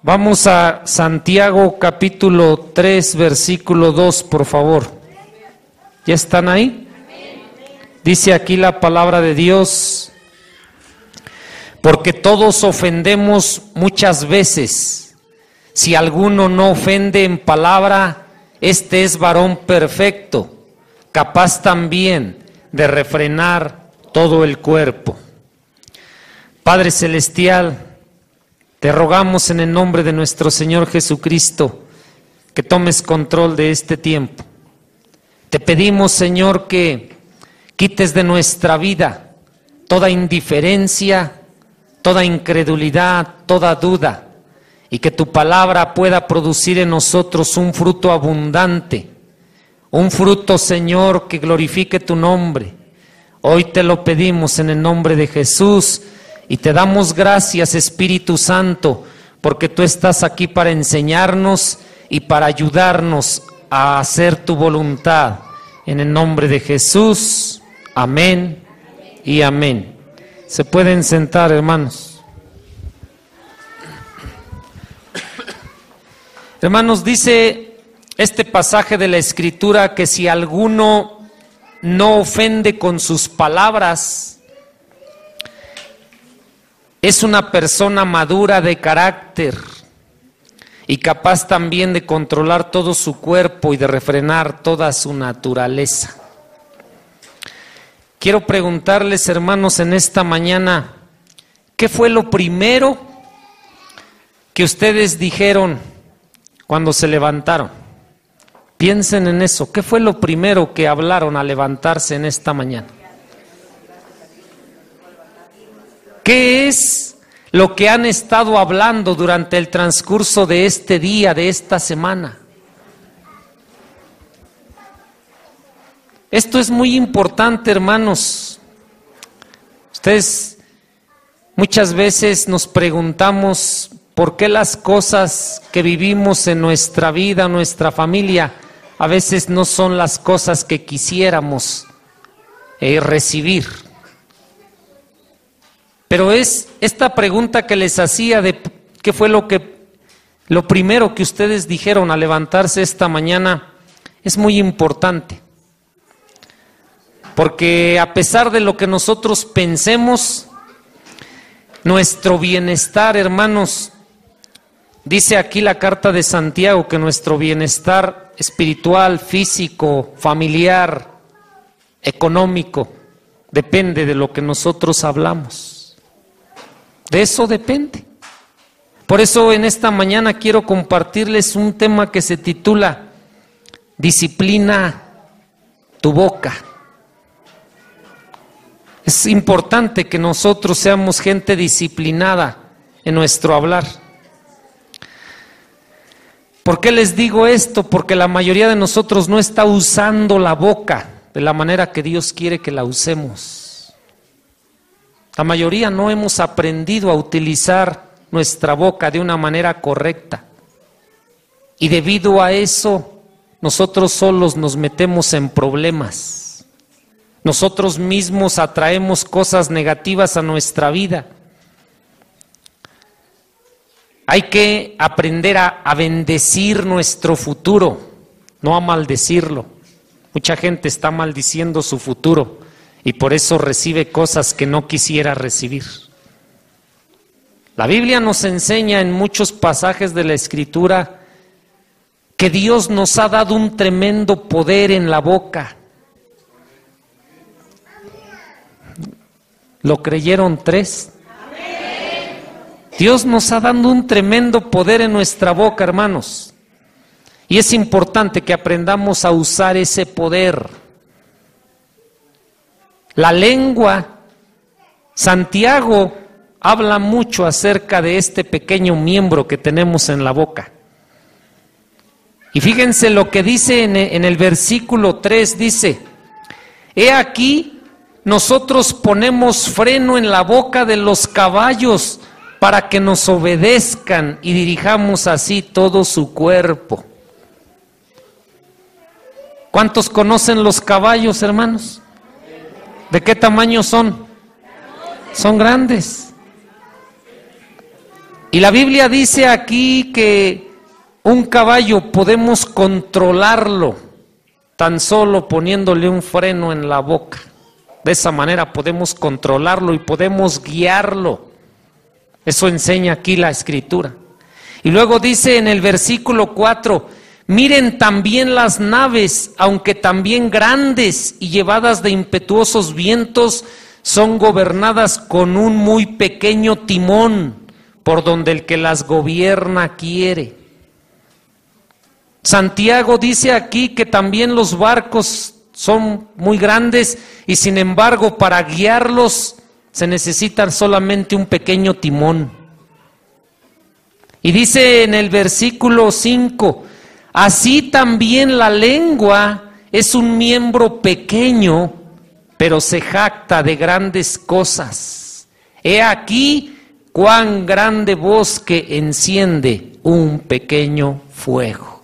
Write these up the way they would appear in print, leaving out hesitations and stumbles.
Vamos a Santiago capítulo 3, versículo 2, por favor. ¿Ya están ahí? Dice aquí la palabra de Dios: porque todos ofendemos muchas veces. Si alguno no ofende en palabra, este es varón perfecto, capaz también de refrenar todo el cuerpo. Padre celestial, te rogamos en el nombre de nuestro Señor Jesucristo que tomes control de este tiempo. Te pedimos, Señor, que quites de nuestra vida toda indiferencia, toda incredulidad, toda duda, y que tu palabra pueda producir en nosotros un fruto abundante, un fruto, Señor, que glorifique tu nombre. Hoy te lo pedimos en el nombre de Jesús y te damos gracias, Espíritu Santo, porque tú estás aquí para enseñarnos y para ayudarnos a hacer tu voluntad. En el nombre de Jesús, amén y amén. Se pueden sentar, hermanos. Hermanos, dice este pasaje de la Escritura que si alguno no ofende con sus palabras, es una persona madura de carácter y capaz también de controlar todo su cuerpo y de refrenar toda su naturaleza. Quiero preguntarles, hermanos, en esta mañana, ¿qué fue lo primero que ustedes dijeron cuando se levantaron? Piensen en eso. ¿Qué fue lo primero que hablaron al levantarse en esta mañana? ¿Qué es lo que han estado hablando durante el transcurso de este día, de esta semana? Esto es muy importante, hermanos. Ustedes muchas veces nos preguntamos por qué las cosas que vivimos en nuestra vida, nuestra familia, a veces no son las cosas que quisiéramos recibir. Pero es esta pregunta que les hacía de qué fue lo primero que ustedes dijeron al levantarse esta mañana, es muy importante. Porque a pesar de lo que nosotros pensemos, nuestro bienestar, hermanos, dice aquí la carta de Santiago que nuestro bienestar espiritual, físico, familiar, económico, depende de lo que nosotros hablamos. De eso depende. Por eso en esta mañana quiero compartirles un tema que se titula Disciplina tu boca. Es importante que nosotros seamos gente disciplinada en nuestro hablar. ¿Por qué les digo esto? Porque la mayoría de nosotros no está usando la boca de la manera que Dios quiere que la usemos. La mayoría no hemos aprendido a utilizar nuestra boca de una manera correcta. Y debido a eso, nosotros solos nos metemos en problemas. Nosotros mismos atraemos cosas negativas a nuestra vida. Hay que aprender a bendecir nuestro futuro, no a maldecirlo. Mucha gente está maldiciendo su futuro y por eso recibe cosas que no quisiera recibir. La Biblia nos enseña en muchos pasajes de la Escritura que Dios nos ha dado un tremendo poder en la boca. ¿Lo creyeron tres? Dios nos ha dado un tremendo poder en nuestra boca, hermanos. Y es importante que aprendamos a usar ese poder. La lengua, Santiago habla mucho acerca de este pequeño miembro que tenemos en la boca. Y fíjense lo que dice en el versículo 3, dice: he aquí, nosotros ponemos freno en la boca de los caballos para que nos obedezcan y dirijamos así todo su cuerpo. ¿Cuántos conocen los caballos, hermanos? ¿De qué tamaño son? Son grandes. Y la Biblia dice aquí que un caballo podemos controlarlo tan solo poniéndole un freno en la boca. De esa manera podemos controlarlo y podemos guiarlo. Eso enseña aquí la Escritura. Y luego dice en el versículo 4, miren también las naves, aunque también grandes y llevadas de impetuosos vientos, son gobernadas con un muy pequeño timón, por donde el que las gobierna quiere. Santiago dice aquí que también los barcos son muy grandes y sin embargo para guiarlos se necesita solamente un pequeño timón. Y dice en el versículo 5, así también la lengua es un miembro pequeño, pero se jacta de grandes cosas. He aquí cuán grande bosque enciende un pequeño fuego.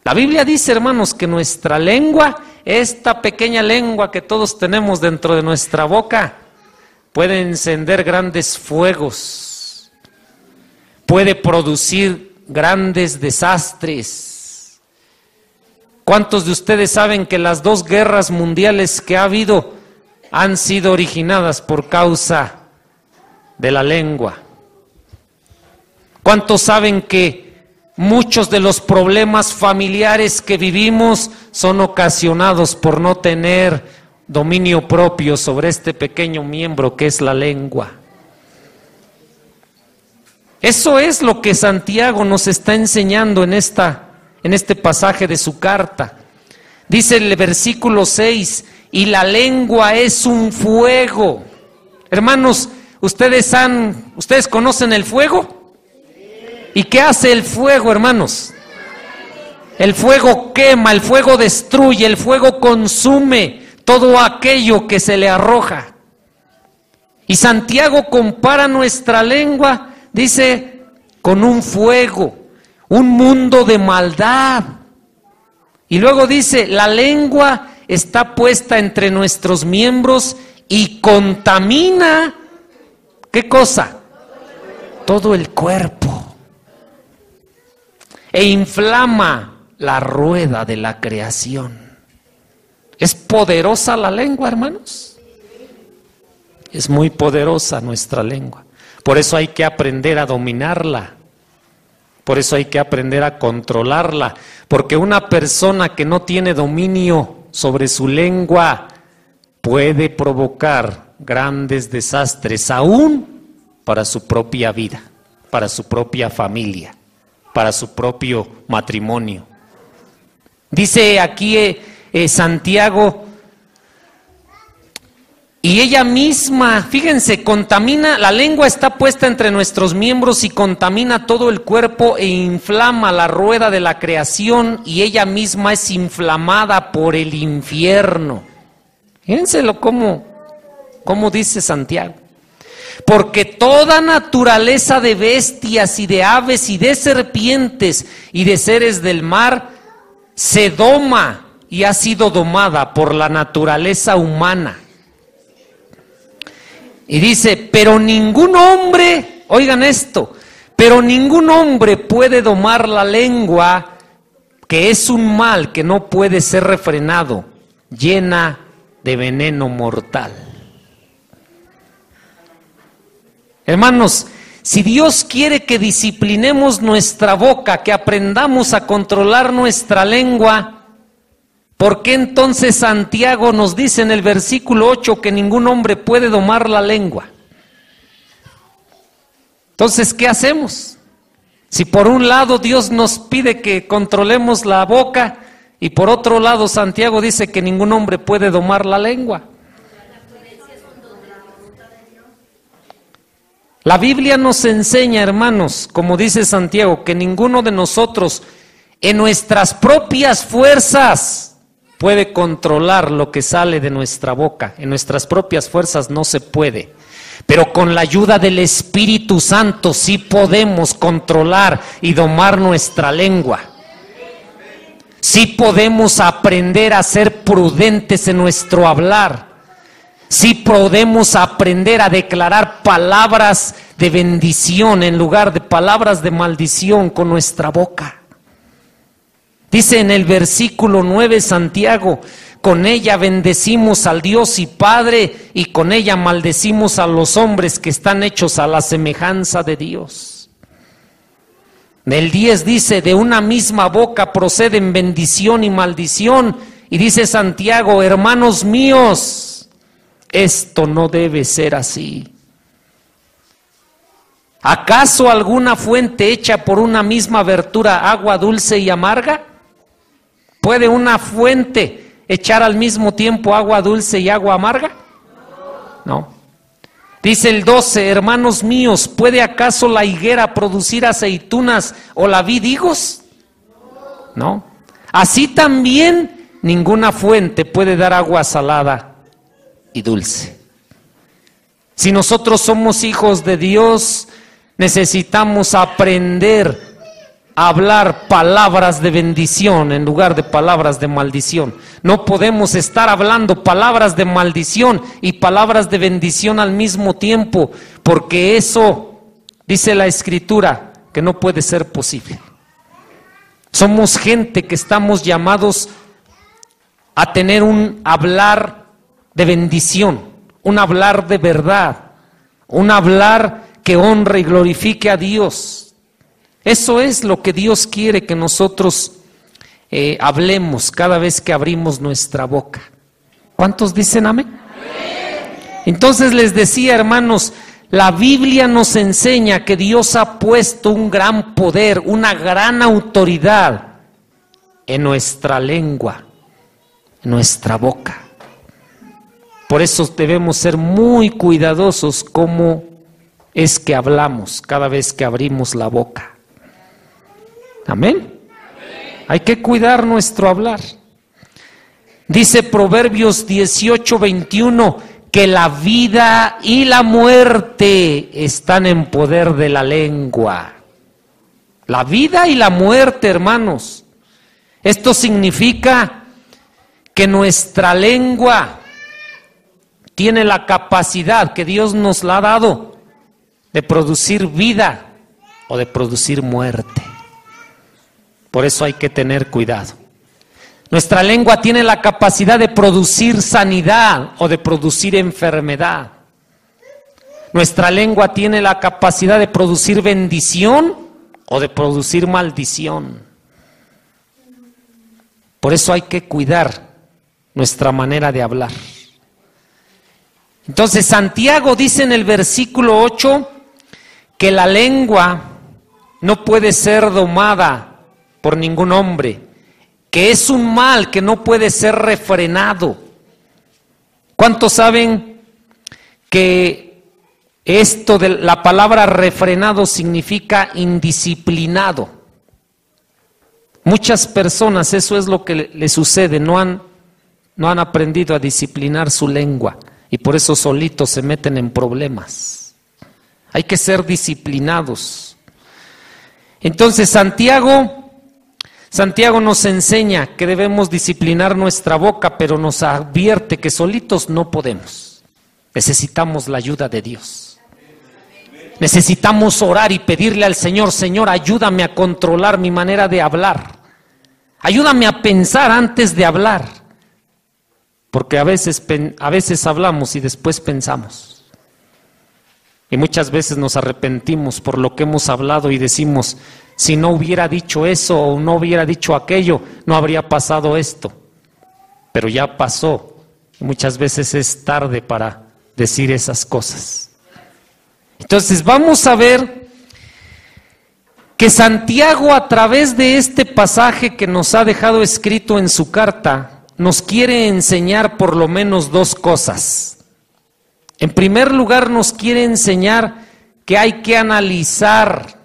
La Biblia dice, hermanos, que nuestra lengua, esta pequeña lengua que todos tenemos dentro de nuestra boca, puede encender grandes fuegos, puede producir grandes desastres. ¿Cuántos de ustedes saben que las 2 guerras mundiales que ha habido han sido originadas por causa de la lengua? ¿Cuántos saben que muchos de los problemas familiares que vivimos son ocasionados por no tener dominio propio sobre este pequeño miembro que es la lengua? Eso es lo que Santiago nos está enseñando en este pasaje de su carta. Dice el versículo 6, y la lengua es un fuego. Hermanos, ¿ustedes conocen el fuego? ¿Y qué hace el fuego, hermanos? El fuego quema, el fuego destruye, el fuego consume todo aquello que se le arroja. Y Santiago compara nuestra lengua, dice, con un fuego, un mundo de maldad. Y luego dice, la lengua está puesta entre nuestros miembros y contamina, ¿qué cosa? Todo el cuerpo. E inflama la rueda de la creación. ¿Es poderosa la lengua, hermanos? Es muy poderosa nuestra lengua. Por eso hay que aprender a dominarla. Por eso hay que aprender a controlarla. Porque una persona que no tiene dominio sobre su lengua puede provocar grandes desastres, aún para su propia vida, para su propia familia, para su propio matrimonio. Dice aquí Santiago, y ella misma, fíjense, contamina, la lengua está puesta entre nuestros miembros y contamina todo el cuerpo e inflama la rueda de la creación, y ella misma es inflamada por el infierno. Fíjenselo cómo dice Santiago. Porque toda naturaleza de bestias y de aves y de serpientes y de seres del mar se doma y ha sido domada por la naturaleza humana. Y dice, pero ningún hombre, oigan esto, pero ningún hombre puede domar la lengua, que es un mal que no puede ser refrenado, llena de veneno mortal. Hermanos, si Dios quiere que disciplinemos nuestra boca, que aprendamos a controlar nuestra lengua, ¿por qué entonces Santiago nos dice en el versículo 8 que ningún hombre puede domar la lengua? Entonces, ¿qué hacemos? Si por un lado Dios nos pide que controlemos la boca y por otro lado Santiago dice que ningún hombre puede domar la lengua. La Biblia nos enseña, hermanos, como dice Santiago, que ninguno de nosotros en nuestras propias fuerzas puede controlar lo que sale de nuestra boca. En nuestras propias fuerzas no se puede. Pero con la ayuda del Espíritu Santo sí podemos controlar y domar nuestra lengua. Sí podemos aprender a ser prudentes en nuestro hablar. Sí podemos aprender a declarar palabras de bendición en lugar de palabras de maldición con nuestra boca. Dice en el versículo 9 Santiago: con ella bendecimos al Dios y Padre, y con ella maldecimos a los hombres que están hechos a la semejanza de Dios. Del 10 dice: de una misma boca proceden bendición y maldición. Y dice Santiago: hermanos míos, esto no debe ser así. ¿Acaso alguna fuente hecha por una misma abertura agua dulce y amarga? ¿Puede una fuente echar al mismo tiempo agua dulce y agua amarga? No. Dice el 12: hermanos míos, ¿puede acaso la higuera producir aceitunas o la vid higos? No. Así también ninguna fuente puede dar agua salada y dulce. Si nosotros somos hijos de Dios, necesitamos aprender a hablar palabras de bendición en lugar de palabras de maldición. No podemos estar hablando palabras de maldición y palabras de bendición al mismo tiempo, porque eso, dice la Escritura, que no puede ser posible. Somos gente que estamos llamados a tener un hablar de bendición, un hablar de verdad, un hablar que honre y glorifique a Dios. Eso es lo que Dios quiere que nosotros hablemos cada vez que abrimos nuestra boca. ¿Cuántos dicen amén? Entonces les decía, hermanos, la Biblia nos enseña que Dios ha puesto un gran poder, una gran autoridad en nuestra lengua, en nuestra boca. Por eso debemos ser muy cuidadosos cómo es que hablamos cada vez que abrimos la boca. Amén. Hay que cuidar nuestro hablar. Dice Proverbios 18:21 que la vida y la muerte están en poder de la lengua. La vida y la muerte, hermanos. Esto significa que nuestra lengua tiene la capacidad que Dios nos la ha dado de producir vida o de producir muerte. Por eso hay que tener cuidado. Nuestra lengua tiene la capacidad de producir sanidad o de producir enfermedad. Nuestra lengua tiene la capacidad de producir bendición o de producir maldición. Por eso hay que cuidar nuestra manera de hablar. Entonces Santiago dice en el versículo 8 que la lengua no puede ser domada por ningún hombre, que es un mal que no puede ser refrenado. ¿Cuántos saben que esto de la palabra refrenado significa indisciplinado? Muchas personas eso es lo que les sucede, no han aprendido a disciplinar su lengua y por eso solitos se meten en problemas. Hay que ser disciplinados. Entonces Santiago nos enseña que debemos disciplinar nuestra boca, pero nos advierte que solitos no podemos. Necesitamos la ayuda de Dios. Necesitamos orar y pedirle al Señor: Señor, ayúdame a controlar mi manera de hablar. Ayúdame a pensar antes de hablar. Porque a veces hablamos y después pensamos. Y muchas veces nos arrepentimos por lo que hemos hablado y decimos: si no hubiera dicho eso o no hubiera dicho aquello, no habría pasado esto. Pero ya pasó. Y muchas veces es tarde para decir esas cosas. Entonces vamos a ver que Santiago, a través de este pasaje que nos ha dejado escrito en su carta, nos quiere enseñar por lo menos dos cosas. En primer lugar, nos quiere enseñar que hay que analizar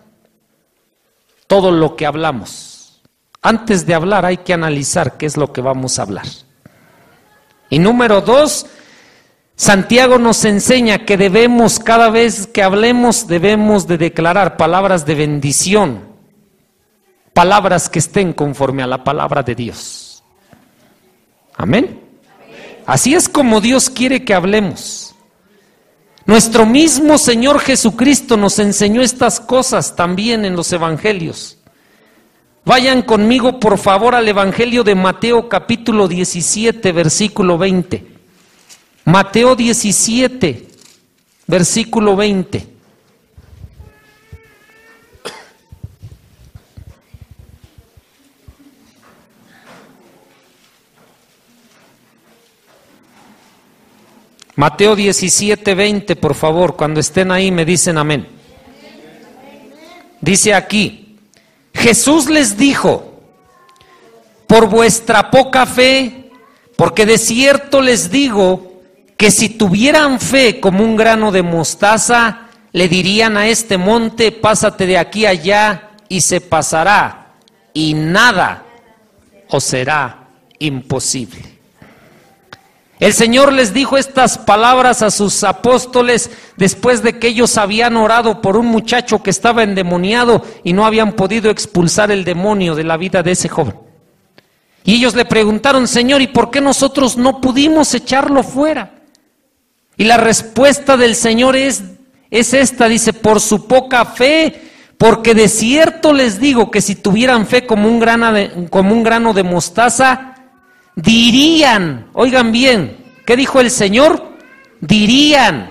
todo lo que hablamos. Antes de hablar hay que analizar qué es lo que vamos a hablar. Y número dos, Santiago nos enseña que debemos, cada vez que hablemos, debemos de declarar palabras de bendición, palabras que estén conforme a la palabra de Dios. Amén. Así es como Dios quiere que hablemos. Nuestro mismo Señor Jesucristo nos enseñó estas cosas también en los evangelios. Vayan conmigo por favor al Evangelio de Mateo capítulo 17, versículo 20. Mateo 17, versículo 20. Mateo 17, 20, por favor, cuando estén ahí me dicen amén. Dice aquí, Jesús les dijo, por vuestra poca fe, porque de cierto les digo que si tuvieran fe como un grano de mostaza, le dirían a este monte, pásate de aquí a allá y se pasará, y nada os será imposible. El Señor les dijo estas palabras a sus apóstoles después de que ellos habían orado por un muchacho que estaba endemoniado y no habían podido expulsar el demonio de la vida de ese joven. Y ellos le preguntaron, Señor, ¿y por qué nosotros no pudimos echarlo fuera? Y la respuesta del Señor es esta, dice, por su poca fe, porque de cierto les digo que si tuvieran fe como un grano de mostaza, dirían, oigan bien, ¿qué dijo el Señor? Dirían.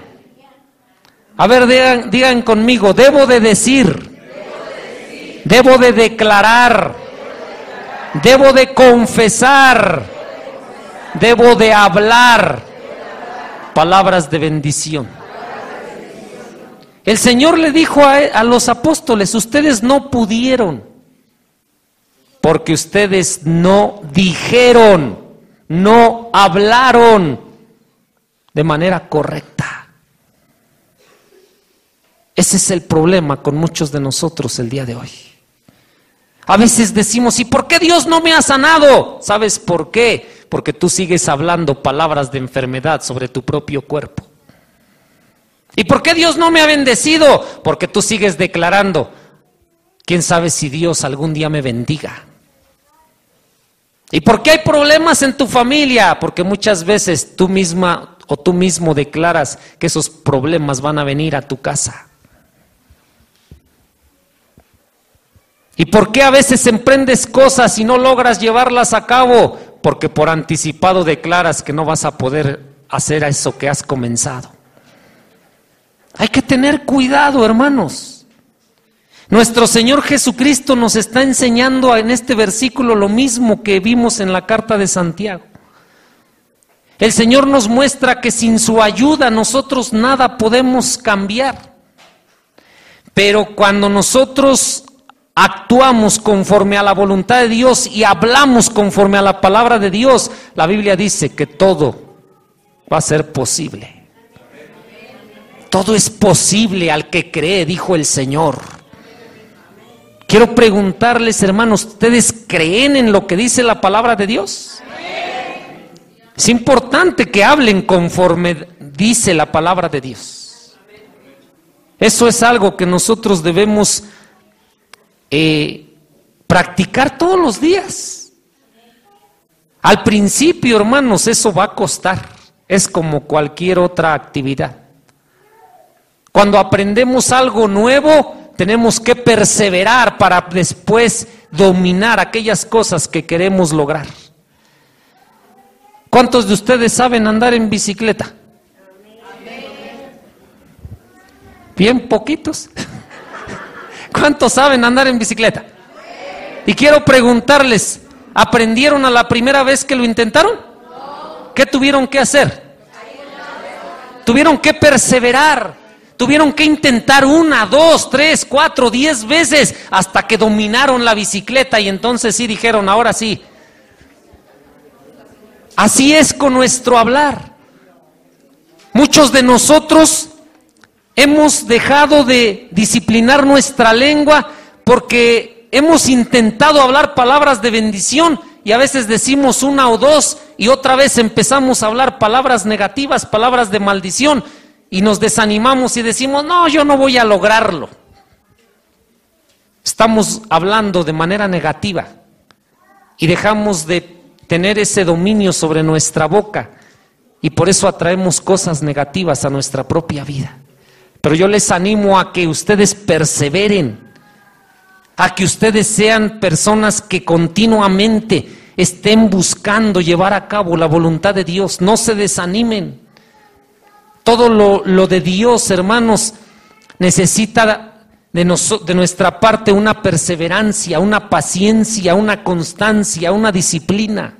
A ver, digan conmigo, debo de decir, debo de declarar, debo de confesar, debo de hablar palabras de bendición. El Señor le dijo a los apóstoles, ustedes no pudieron. Porque ustedes no dijeron, no hablaron de manera correcta. Ese es el problema con muchos de nosotros el día de hoy. A veces decimos, ¿y por qué Dios no me ha sanado? ¿Sabes por qué? Porque tú sigues hablando palabras de enfermedad sobre tu propio cuerpo. ¿Y por qué Dios no me ha bendecido? Porque tú sigues declarando, ¿quién sabe si Dios algún día me bendiga? ¿Y por qué hay problemas en tu familia? Porque muchas veces tú misma o tú mismo declaras que esos problemas van a venir a tu casa. ¿Y por qué a veces emprendes cosas y no logras llevarlas a cabo? Porque por anticipado declaras que no vas a poder hacer eso que has comenzado. Hay que tener cuidado, hermanos. Nuestro Señor Jesucristo nos está enseñando en este versículo lo mismo que vimos en la carta de Santiago. El Señor nos muestra que sin su ayuda nosotros nada podemos cambiar. Pero cuando nosotros actuamos conforme a la voluntad de Dios y hablamos conforme a la palabra de Dios, la Biblia dice que todo va a ser posible. Todo es posible al que cree, dijo el Señor. Quiero preguntarles, hermanos, ¿ustedes creen en lo que dice la palabra de Dios? Amén. Es importante que hablen conforme dice la palabra de Dios. Eso es algo que nosotros debemos practicar todos los días. Al principio, hermanos, eso va a costar. Es como cualquier otra actividad. Cuando aprendemos algo nuevo, tenemos que perseverar para después dominar aquellas cosas que queremos lograr. ¿Cuántos de ustedes saben andar en bicicleta? Bien poquitos. ¿Cuántos saben andar en bicicleta? Y quiero preguntarles, ¿aprendieron a la primera vez que lo intentaron? ¿Qué tuvieron que hacer? Tuvieron que perseverar. Tuvieron que intentar 1, 2, 3, 4, 10 veces hasta que dominaron la bicicleta y entonces sí dijeron, ahora sí. Así es con nuestro hablar. Muchos de nosotros hemos dejado de disciplinar nuestra lengua porque hemos intentado hablar palabras de bendición y a veces decimos 1 o 2 y otra vez empezamos a hablar palabras negativas, palabras de maldición. Y nos desanimamos y decimos, no, yo no voy a lograrlo. Estamos hablando de manera negativa y dejamos de tener ese dominio sobre nuestra boca y por eso atraemos cosas negativas a nuestra propia vida. Pero yo les animo a que ustedes perseveren, a que ustedes sean personas que continuamente estén buscando llevar a cabo la voluntad de Dios. No se desanimen. Todo lo de Dios, hermanos, necesita de nuestra parte una perseverancia, una paciencia, una constancia, una disciplina.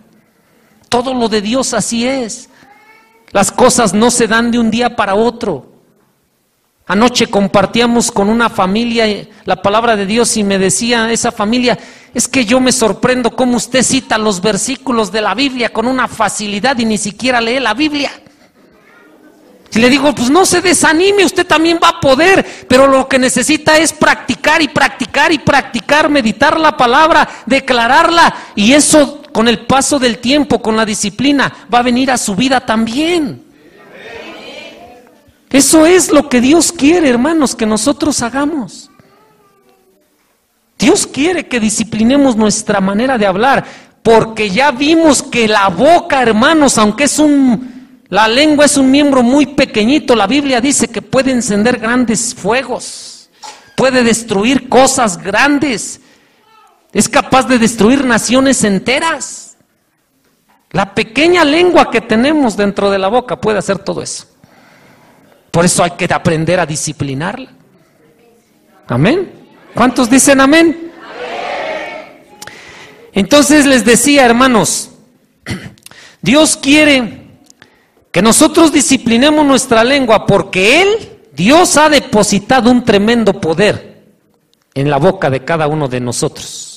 Todo lo de Dios así es. Las cosas no se dan de un día para otro. Anoche compartíamos con una familia la palabra de Dios y me decía esa familia, es que yo me sorprendo cómo usted cita los versículos de la Biblia con una facilidad y ni siquiera lee la Biblia. Y le digo, pues no se desanime, usted también va a poder, pero lo que necesita es practicar y practicar y practicar, meditar la palabra, declararla, y eso con el paso del tiempo, con la disciplina, va a venir a su vida también. Eso es lo que Dios quiere, hermanos, que nosotros hagamos. Dios quiere que disciplinemos nuestra manera de hablar, porque ya vimos que la boca, hermanos, aunque la lengua es un miembro muy pequeñito, la Biblia dice que puede encender grandes fuegos, puede destruir cosas grandes, es capaz de destruir naciones enteras. La pequeña lengua que tenemos dentro de la boca puede hacer todo eso. Por eso hay que aprender a disciplinarla. Amén. ¿Cuántos dicen amén? Entonces les decía, hermanos, Dios quiere que nosotros disciplinemos nuestra lengua porque Dios ha depositado un tremendo poder en la boca de cada uno de nosotros.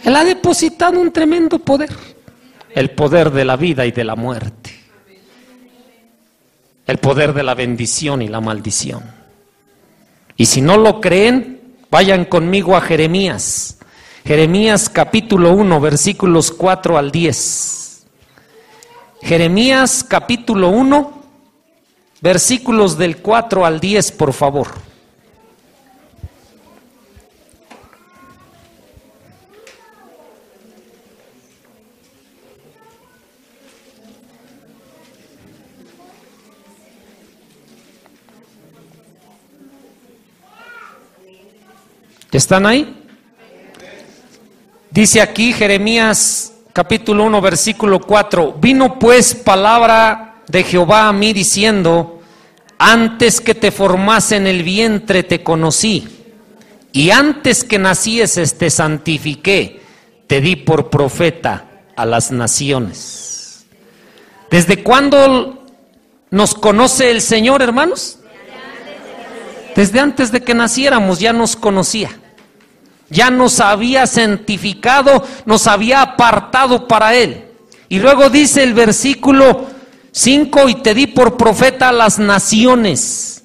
Él ha depositado un tremendo poder, el poder de la vida y de la muerte. El poder de la bendición y la maldición. Y si no lo creen, vayan conmigo a Jeremías. Jeremías capítulo 1, versículos 4 al 10. Jeremías capítulo 1, versículos del 4 al 10, por favor. ¿Están ahí? Dice aquí Jeremías capítulo 1 versículo 4, vino pues palabra de Jehová a mí diciendo, antes que te formase en el vientre te conocí, y antes que nacieses te santifiqué, te di por profeta a las naciones. ¿Desde cuándo nos conoce el Señor, hermanos? Desde antes de que naciéramos ya nos conocía. Ya nos había santificado, nos había apartado para Él. Y luego dice el versículo 5, y te di por profeta a las naciones.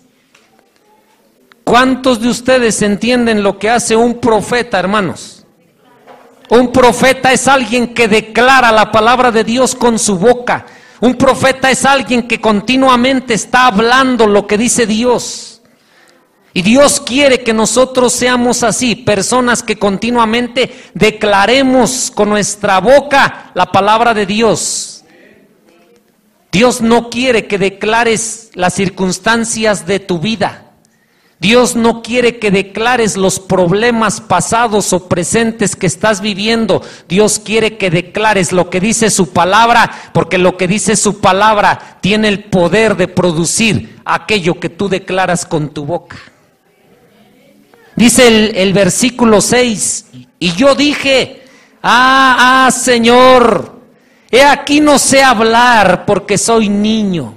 ¿Cuántos de ustedes entienden lo que hace un profeta, hermanos? Un profeta es alguien que declara la palabra de Dios con su boca. Un profeta es alguien que continuamente está hablando lo que dice Dios. Y Dios quiere que nosotros seamos así, personas que continuamente declaremos con nuestra boca la palabra de Dios. Dios no quiere que declares las circunstancias de tu vida. Dios no quiere que declares los problemas pasados o presentes que estás viviendo. Dios quiere que declares lo que dice su palabra, porque lo que dice su palabra tiene el poder de producir aquello que tú declaras con tu boca. Dice el versículo 6, y yo dije, Señor, he aquí no sé hablar porque soy niño.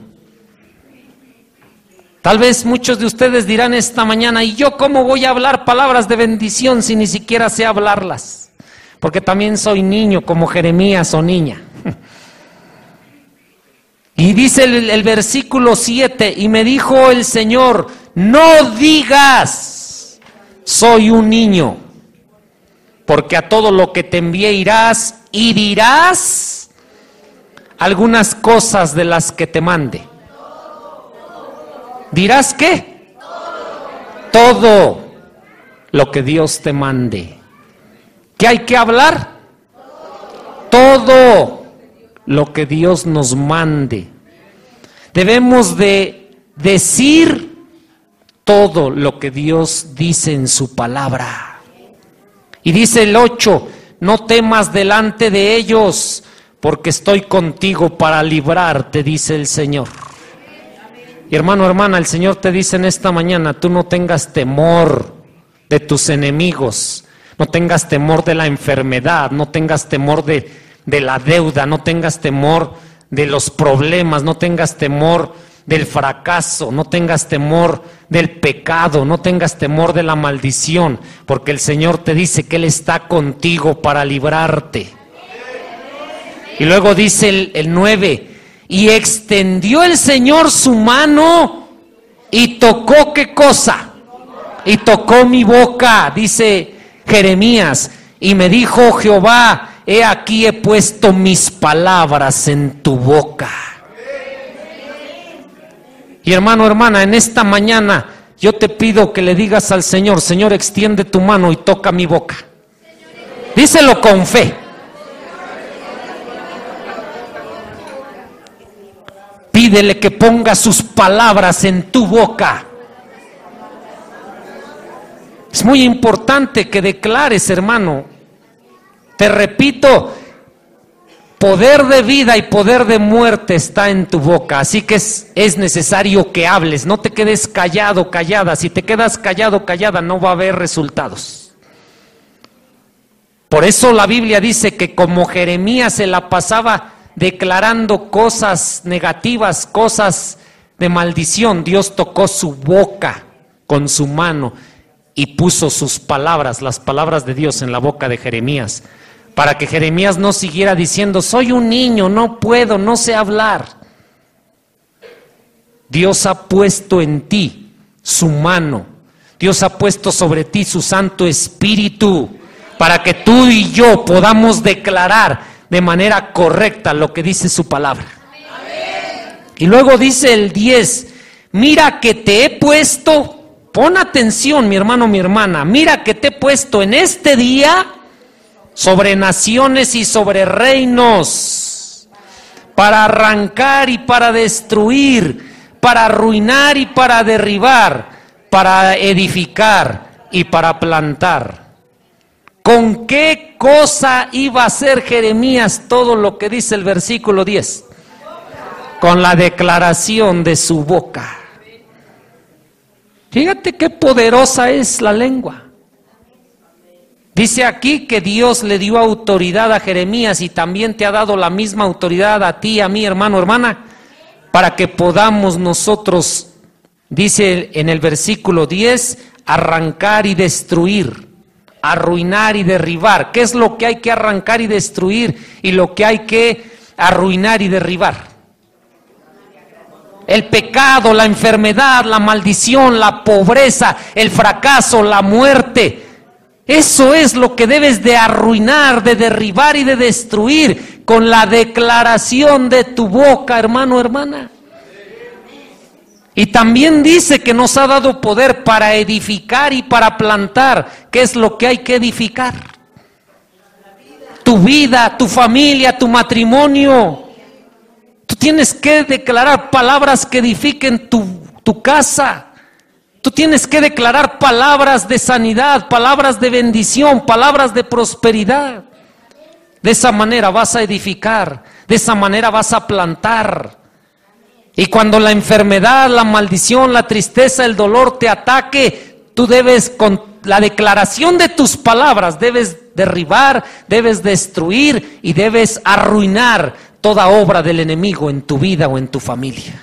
Tal vez muchos de ustedes dirán esta mañana, ¿y yo cómo voy a hablar palabras de bendición si ni siquiera sé hablarlas? Porque también soy niño como Jeremías o niña. Y dice el versículo 7, y me dijo el Señor, no digas, soy un niño, porque a todo lo que te envié irás y dirás algunas cosas de las que te mande. ¿Dirás qué? Todo lo que Dios te mande. ¿Qué hay que hablar? Todo lo que Dios nos mande. Debemos de decir todo lo que Dios dice en su palabra. Y dice el 8, no temas delante de ellos, porque estoy contigo para librarte, dice el Señor. Y hermano, hermana, el Señor te dice en esta mañana, tú no tengas temor de tus enemigos, no tengas temor de la enfermedad, no tengas temor de la deuda, no tengas temor de los problemas, no tengas temor del fracaso, no tengas temor del pecado, no tengas temor de la maldición, porque el Señor te dice que Él está contigo para librarte. Y luego dice el 9, y extendió el Señor su mano y tocó, ¿qué cosa? Y tocó mi boca, dice Jeremías, y me dijo Jehová, he aquí he puesto mis palabras en tu boca. Y hermano, hermana, en esta mañana yo te pido que le digas al Señor, Señor, extiende tu mano y toca mi boca. Díselo con fe. Pídele que ponga sus palabras en tu boca. Es muy importante que declares, hermano. Te repito, poder de vida y poder de muerte está en tu boca, así que es necesario que hables, no te quedes callado, callada. Si te quedas callado, callada, no va a haber resultados. Por eso la Biblia dice que como Jeremías se la pasaba declarando cosas negativas, cosas de maldición, Dios tocó su boca con su mano y puso sus palabras, las palabras de Dios en la boca de Jeremías, para que Jeremías no siguiera diciendo, soy un niño, no puedo, no sé hablar. Dios ha puesto en ti su mano, Dios ha puesto sobre ti su Santo Espíritu, para que tú y yo podamos declarar de manera correcta lo que dice su palabra. Amén. Y luego dice el 10, mira que te he puesto, pon atención mi hermano, mi hermana, mira que te he puesto en este día sobre naciones y sobre reinos, para arrancar y para destruir, para arruinar y para derribar, para edificar y para plantar. ¿Con qué cosa iba a hacer Jeremías todo lo que dice el versículo 10? Con la declaración de su boca. Fíjate qué poderosa es la lengua. Dice aquí que Dios le dio autoridad a Jeremías y también te ha dado la misma autoridad a ti, a mí, hermano, hermana, para que podamos nosotros, dice en el versículo 10, arrancar y destruir, arruinar y derribar. ¿Qué es lo que hay que arrancar y destruir y lo que hay que arruinar y derribar? El pecado, la enfermedad, la maldición, la pobreza, el fracaso, la muerte. Eso es lo que debes de arruinar, de derribar y de destruir con la declaración de tu boca, hermano, hermana. Y también dice que nos ha dado poder para edificar y para plantar. ¿Qué es lo que hay que edificar? Tu vida, tu familia, tu matrimonio. Tú tienes que declarar palabras que edifiquen tu casa. Tú tienes que declarar palabras de sanidad, palabras de bendición, palabras de prosperidad. De esa manera vas a edificar, de esa manera vas a plantar. Y cuando la enfermedad, la maldición, la tristeza, el dolor te ataque, tú debes, con la declaración de tus palabras, debes derribar, debes destruir y debes arruinar toda obra del enemigo en tu vida o en tu familia.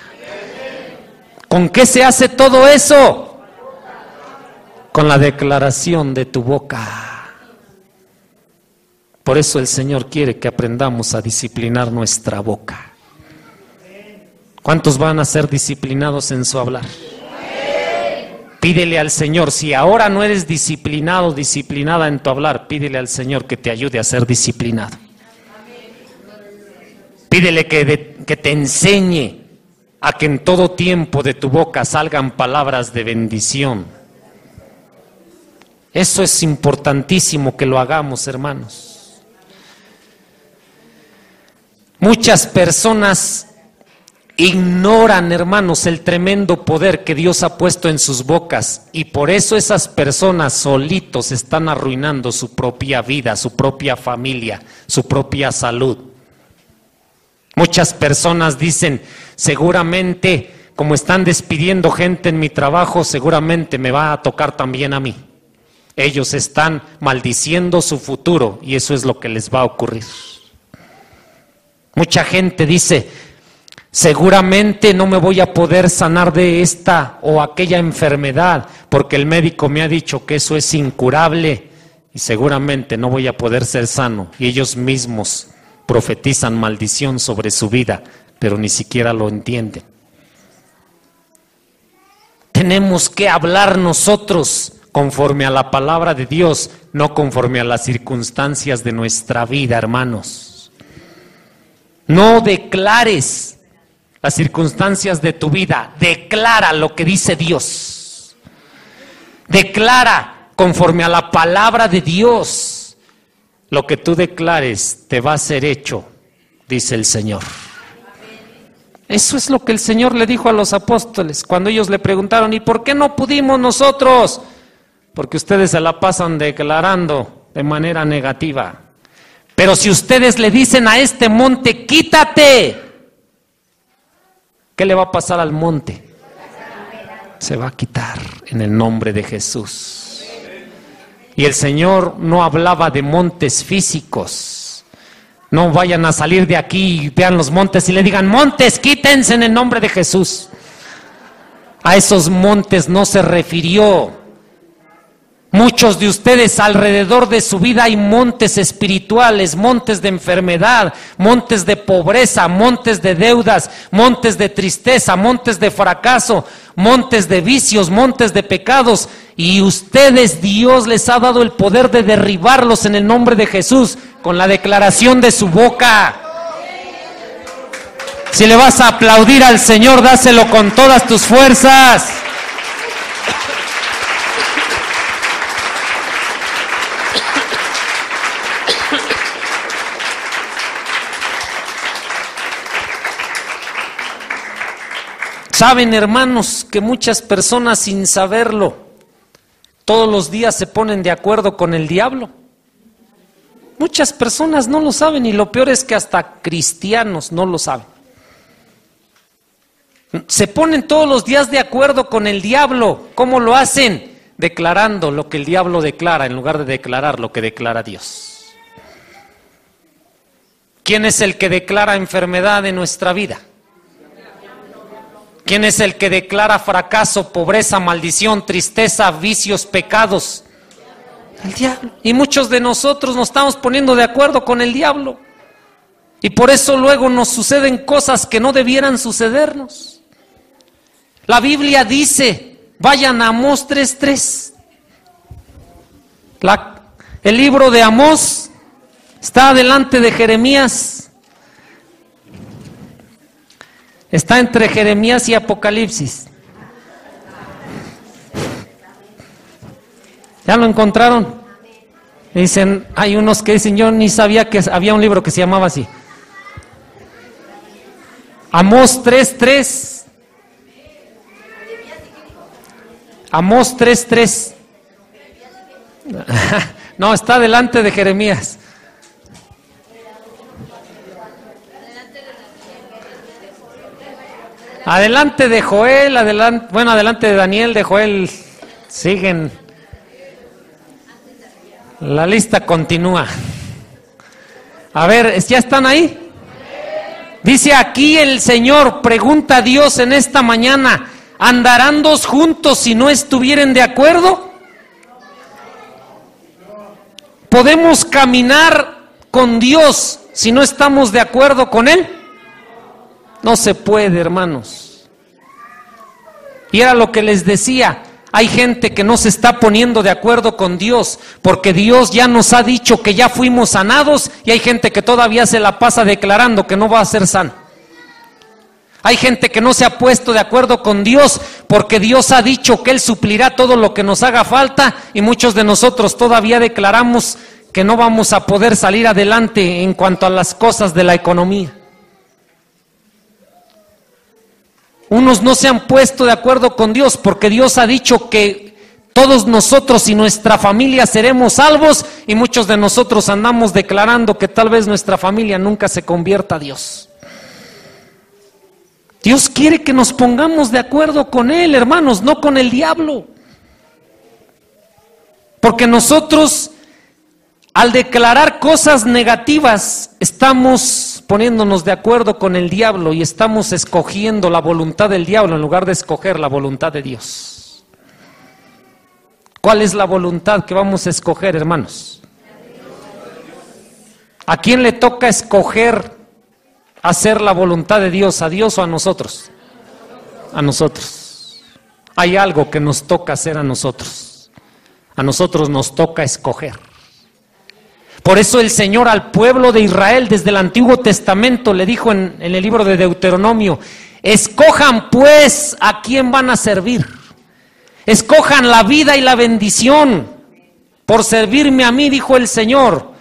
¿Con qué se hace todo eso? Con la declaración de tu boca. Por eso el Señor quiere que aprendamos a disciplinar nuestra boca. ¿Cuántos van a ser disciplinados en su hablar? Pídele al Señor, si ahora no eres disciplinado, disciplinada en tu hablar, pídele al Señor que te ayude a ser disciplinado. Pídele que te enseñe a que en todo tiempo de tu boca salgan palabras de bendición. Eso es importantísimo que lo hagamos, hermanos. Muchas personas ignoran, hermanos, el tremendo poder que Dios ha puesto en sus bocas, y por eso esas personas solitos están arruinando su propia vida, su propia familia, su propia salud. Muchas personas dicen, seguramente, como están despidiendo gente en mi trabajo, seguramente me va a tocar también a mí. Ellos están maldiciendo su futuro y eso es lo que les va a ocurrir. Mucha gente dice, seguramente no me voy a poder sanar de esta o aquella enfermedad porque el médico me ha dicho que eso es incurable y seguramente no voy a poder ser sano. Y ellos mismos profetizan maldición sobre su vida, pero ni siquiera lo entienden. Tenemos que hablar nosotros conforme a la palabra de Dios, no conforme a las circunstancias de nuestra vida, hermanos. No declares las circunstancias de tu vida, declara lo que dice Dios. Declara conforme a la palabra de Dios. Lo que tú declares te va a ser hecho, dice el Señor. Eso es lo que el Señor le dijo a los apóstoles cuando ellos le preguntaron, ¿y por qué no pudimos nosotros? Porque ustedes se la pasan declarando de manera negativa. Pero si ustedes le dicen a este monte, quítate, ¿qué le va a pasar al monte? Se va a quitar en el nombre de Jesús. Y el Señor no hablaba de montes físicos. No vayan a salir de aquí y vean los montes y le digan, montes, quítense en el nombre de Jesús. A esos montes no se refirió. Muchos de ustedes alrededor de su vida hay montes espirituales, montes de enfermedad, montes de pobreza, montes de deudas, montes de tristeza, montes de fracaso, montes de vicios, montes de pecados. Y ustedes, Dios les ha dado el poder de derribarlos en el nombre de Jesús con la declaración de su boca. Si le vas a aplaudir al Señor, dáselo con todas tus fuerzas. Saben, hermanos, que muchas personas sin saberlo, todos los días se ponen de acuerdo con el diablo. Muchas personas no lo saben y lo peor es que hasta cristianos no lo saben. Se ponen todos los días de acuerdo con el diablo. ¿Cómo lo hacen? Declarando lo que el diablo declara en lugar de declarar lo que declara Dios. ¿Quién es el que declara enfermedad en nuestra vida? ¿Quién es el que declara fracaso, pobreza, maldición, tristeza, vicios, pecados? El diablo. Y muchos de nosotros nos estamos poniendo de acuerdo con el diablo. Y por eso luego nos suceden cosas que no debieran sucedernos. La Biblia dice, vayan a Amós 3:3. El libro de Amós está delante de Jeremías. Está entre Jeremías y Apocalipsis. ¿Ya lo encontraron? Dicen, hay unos que dicen, yo ni sabía que había un libro que se llamaba así. Amós 3:3. Amós 3:3. No, está delante de Jeremías. Adelante de Joel, adelante de Daniel, de Joel, siguen. La lista continúa. A ver, ¿ya están ahí? Dice aquí el Señor, pregunta a Dios en esta mañana, ¿andarán dos juntos si no estuvieren de acuerdo? ¿Podemos caminar con Dios si no estamos de acuerdo con Él? No se puede, hermanos. Y era lo que les decía, hay gente que no se está poniendo de acuerdo con Dios, porque Dios ya nos ha dicho que ya fuimos sanados, y hay gente que todavía se la pasa declarando que no va a ser sano. Hay gente que no se ha puesto de acuerdo con Dios, porque Dios ha dicho que Él suplirá todo lo que nos haga falta, y muchos de nosotros todavía declaramos que no vamos a poder salir adelante en cuanto a las cosas de la economía. Unos no se han puesto de acuerdo con Dios porque Dios ha dicho que todos nosotros y nuestra familia seremos salvos, y muchos de nosotros andamos declarando que tal vez nuestra familia nunca se convierta a Dios. Dios quiere que nos pongamos de acuerdo con Él, hermanos, no con el diablo. Porque nosotros, al declarar cosas negativas, estamos poniéndonos de acuerdo con el diablo y estamos escogiendo la voluntad del diablo en lugar de escoger la voluntad de Dios. ¿Cuál es la voluntad que vamos a escoger, hermanos? ¿A quién le toca escoger hacer la voluntad de Dios? ¿A Dios o a nosotros? A nosotros. Hay algo que nos toca hacer a nosotros. A nosotros nos toca escoger. Por eso el Señor al pueblo de Israel desde el Antiguo Testamento le dijo en el libro de Deuteronomio: escojan pues a quién van a servir. Escojan la vida y la bendición por servirme a mí, dijo el Señor,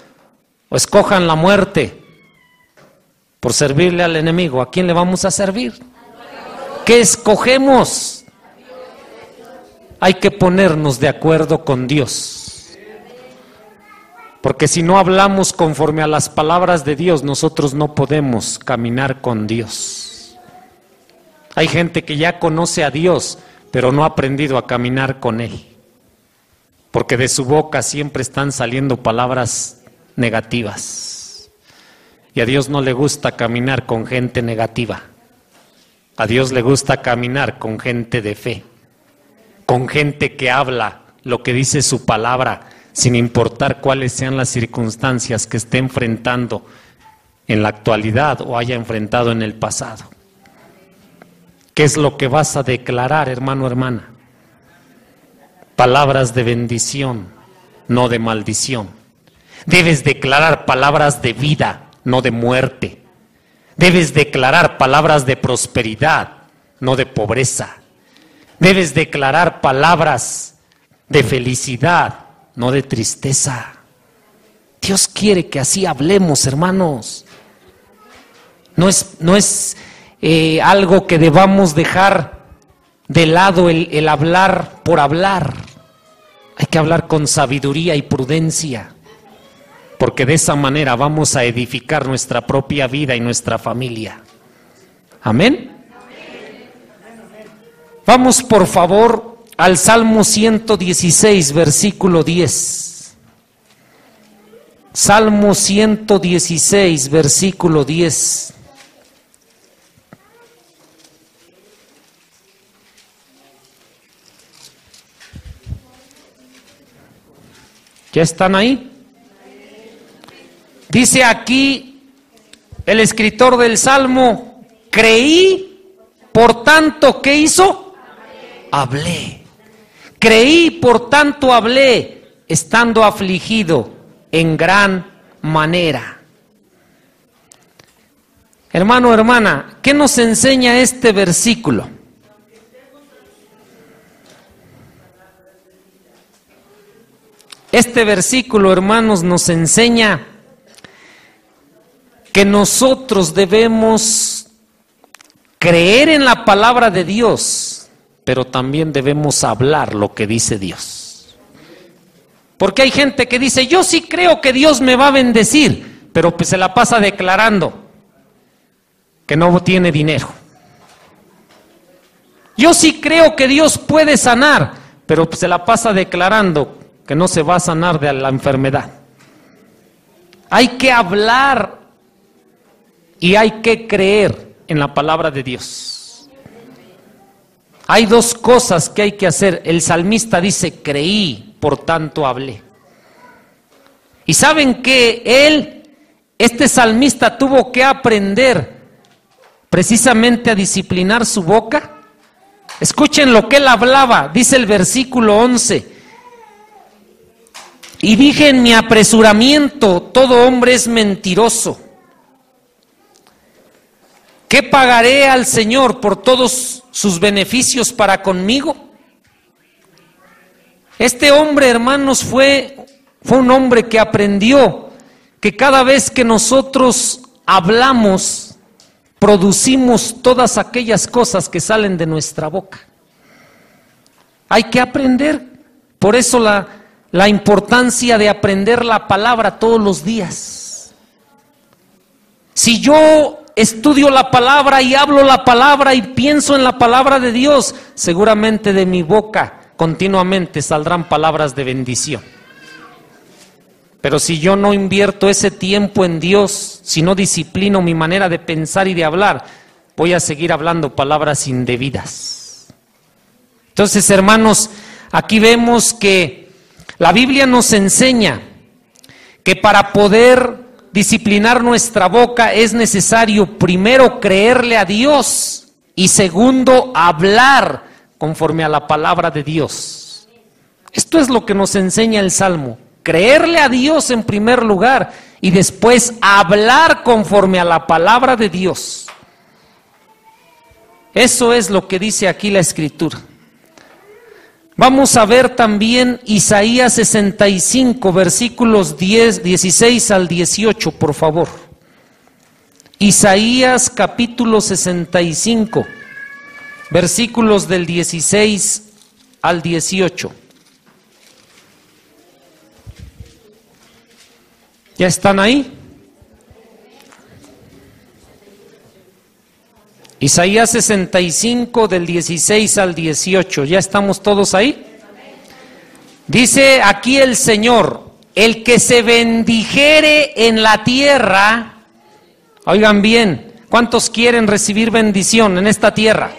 o escojan la muerte por servirle al enemigo. ¿A quién le vamos a servir? ¿Qué escogemos? Hay que ponernos de acuerdo con Dios, porque si no hablamos conforme a las palabras de Dios, nosotros no podemos caminar con Dios. Hay gente que ya conoce a Dios, pero no ha aprendido a caminar con Él, porque de su boca siempre están saliendo palabras negativas. Y a Dios no le gusta caminar con gente negativa. A Dios le gusta caminar con gente de fe, con gente que habla lo que dice su palabra, sin importar cuáles sean las circunstancias que esté enfrentando en la actualidad o haya enfrentado en el pasado. ¿Qué es lo que vas a declarar, hermano, hermana? Palabras de bendición, no de maldición. Debes declarar palabras de vida, no de muerte. Debes declarar palabras de prosperidad, no de pobreza. Debes declarar palabras de felicidad, no de tristeza. Dios quiere que así hablemos, hermanos. No es algo que debamos dejar de lado el hablar por hablar. Hay que hablar con sabiduría y prudencia, porque de esa manera vamos a edificar nuestra propia vida y nuestra familia. Amén. Vamos por favor al Salmo 116, versículo 10. Salmo 116, versículo 10. ¿Ya están ahí? Dice aquí el escritor del Salmo: creí, por tanto, ¿qué hizo? Hablé. Creí, por tanto hablé, estando afligido en gran manera. Hermano, hermana, ¿qué nos enseña este versículo? Este versículo, hermanos, nos enseña que nosotros debemos creer en la palabra de Dios, pero también debemos hablar lo que dice Dios. Porque hay gente que dice: yo sí creo que Dios me va a bendecir, pero pues se la pasa declarando que no tiene dinero. Yo sí creo que Dios puede sanar, pero pues se la pasa declarando que no se va a sanar de la enfermedad. Hay que hablar y hay que creer en la palabra de Dios. Hay dos cosas que hay que hacer. El salmista dice: creí, por tanto hablé. Y saben que este salmista tuvo que aprender precisamente a disciplinar su boca. Escuchen lo que él hablaba. Dice el versículo 11: y dije en mi apresuramiento, todo hombre es mentiroso. ¿Qué pagaré al Señor por todos sus beneficios para conmigo? Este hombre, hermanos, fue un hombre que aprendió que cada vez que nosotros hablamos, producimos todas aquellas cosas que salen de nuestra boca. Hay que aprender, por eso la importancia de aprender la palabra todos los días. Si yo estudio la palabra y hablo la palabra y pienso en la palabra de Dios, seguramente de mi boca continuamente saldrán palabras de bendición. Pero si yo no invierto ese tiempo en Dios, si no disciplino mi manera de pensar y de hablar, voy a seguir hablando palabras indebidas. Entonces, hermanos, aquí vemos que la Biblia nos enseña que para poder disciplinar nuestra boca es necesario primero creerle a Dios y segundo hablar conforme a la palabra de Dios. Esto es lo que nos enseña el Salmo. Creerle a Dios en primer lugar y después hablar conforme a la palabra de Dios. Eso es lo que dice aquí la Escritura. Vamos a ver también Isaías 65, versículos 16 al 18, por favor. Isaías capítulo 65, versículos del 16 al 18. ¿Ya están ahí? Isaías 65 del 16 al 18. ¿Ya estamos todos ahí? Dice aquí el Señor: el que se bendijere en la tierra. Oigan bien, ¿cuántos quieren recibir bendición en esta tierra?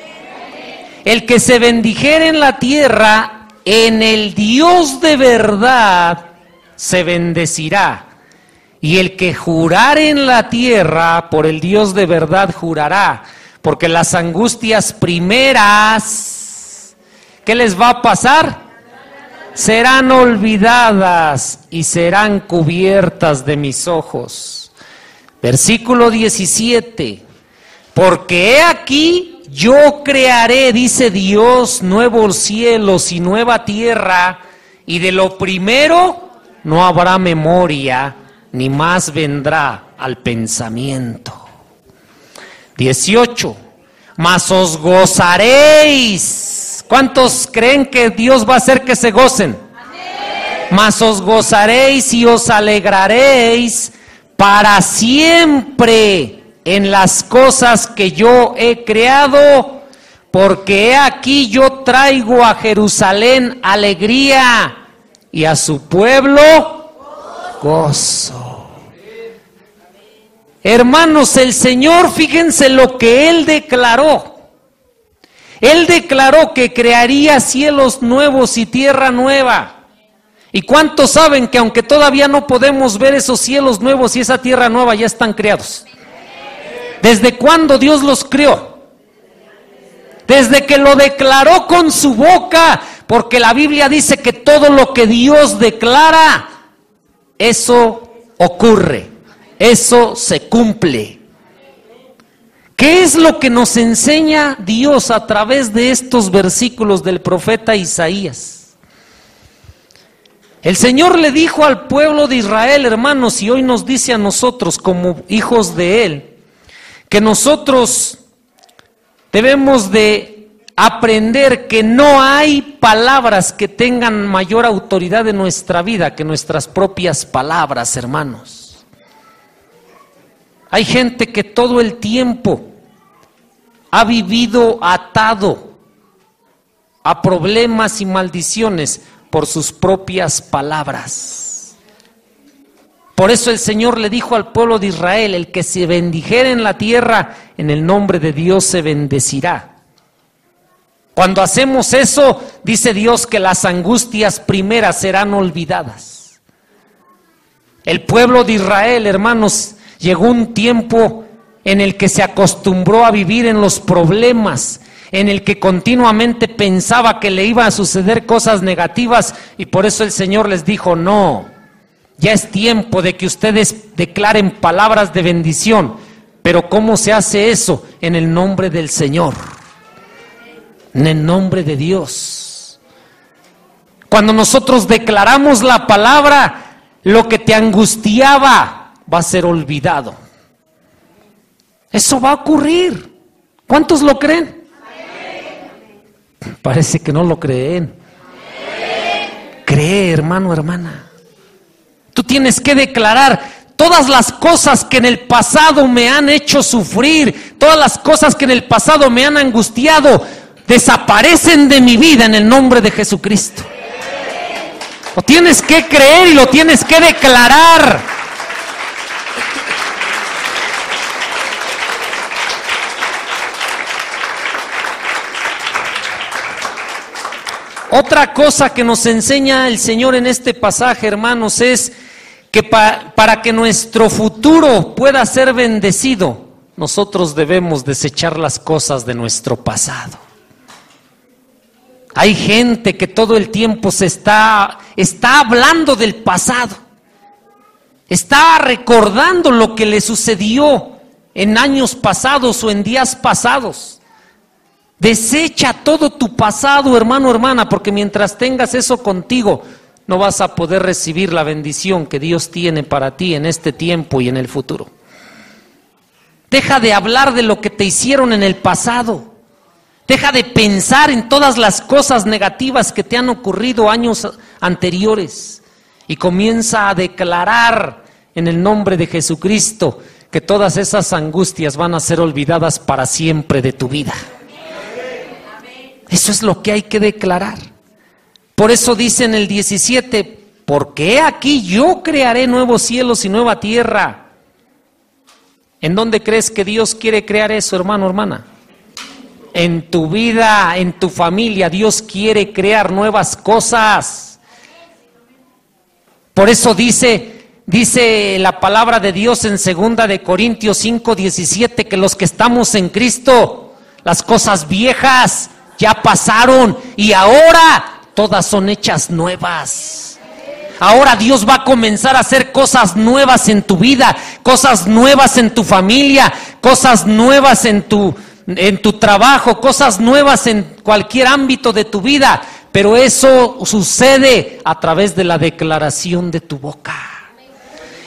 El que se bendijere en la tierra, en el Dios de verdad se bendecirá. Y el que jurare en la tierra, por el Dios de verdad jurará. Porque las angustias primeras, ¿qué les va a pasar? Serán olvidadas y serán cubiertas de mis ojos. Versículo 17. Porque he aquí, yo crearé, dice Dios, nuevos cielos y nueva tierra, y de lo primero no habrá memoria, ni más vendrá al pensamiento. 18. Mas os gozaréis. ¿Cuántos creen que Dios va a hacer que se gocen? Amén. Mas os gozaréis y os alegraréis para siempre en las cosas que yo he creado, porque he aquí yo traigo a Jerusalén alegría y a su pueblo gozo. Hermanos, el Señor, fíjense lo que Él declaró. Él declaró que crearía cielos nuevos y tierra nueva. ¿Y cuántos saben que aunque todavía no podemos ver esos cielos nuevos y esa tierra nueva, ya están creados? ¿Desde cuándo Dios los creó? Desde que lo declaró con su boca, porque la Biblia dice que todo lo que Dios declara, eso ocurre. Eso se cumple. ¿Qué es lo que nos enseña Dios a través de estos versículos del profeta Isaías? El Señor le dijo al pueblo de Israel, hermanos, y hoy nos dice a nosotros como hijos de Él, que nosotros debemos de aprender que no hay palabras que tengan mayor autoridad en nuestra vida que nuestras propias palabras, hermanos. Hay gente que todo el tiempo ha vivido atado a problemas y maldiciones por sus propias palabras. Por eso el Señor le dijo al pueblo de Israel: el que se bendijere en la tierra, en el nombre de Dios se bendecirá. Cuando hacemos eso, dice Dios que las angustias primeras serán olvidadas. El pueblo de Israel, hermanos, llegó un tiempo en el que se acostumbró a vivir en los problemas, en el que continuamente pensaba que le iban a suceder cosas negativas, y por eso el Señor les dijo: no, ya es tiempo de que ustedes declaren palabras de bendición. Pero ¿cómo se hace eso? En el nombre del Señor, en el nombre de Dios. Cuando nosotros declaramos la palabra, lo que te angustiaba va a ser olvidado. Eso va a ocurrir. ¿Cuántos lo creen? Parece que no lo creen. Cree, hermano, hermana. Tú tienes que declarar: todas las cosas que en el pasado me han hecho sufrir, todas las cosas que en el pasado me han angustiado, desaparecen de mi vida en el nombre de Jesucristo. Lo tienes que creer y lo tienes que declarar. Otra cosa que nos enseña el Señor en este pasaje, hermanos, es que para que nuestro futuro pueda ser bendecido, nosotros debemos desechar las cosas de nuestro pasado. Hay gente que todo el tiempo está hablando del pasado, está recordando lo que le sucedió en años pasados o en días pasados. Desecha todo tu pasado, hermano, hermana, porque mientras tengas eso contigo, no vas a poder recibir la bendición que Dios tiene para ti en este tiempo y en el futuro. Deja de hablar de lo que te hicieron en el pasado. Deja de pensar en todas las cosas negativas que te han ocurrido años anteriores. Y comienza a declarar en el nombre de Jesucristo que todas esas angustias van a ser olvidadas para siempre de tu vida. Eso es lo que hay que declarar. Por eso dice en el 17: porque aquí yo crearé nuevos cielos y nueva tierra. ¿En dónde crees que Dios quiere crear eso, hermano, hermana? En tu vida, en tu familia, Dios quiere crear nuevas cosas. Por eso dice la palabra de Dios en 2 de Corintios 5:17, que los que estamos en Cristo, las cosas viejas ya pasaron y ahora todas son hechas nuevas. Ahora Dios va a comenzar a hacer cosas nuevas en tu vida, cosas nuevas en tu familia, cosas nuevas en tu trabajo, cosas nuevas en cualquier ámbito de tu vida. Pero eso sucede a través de la declaración de tu boca.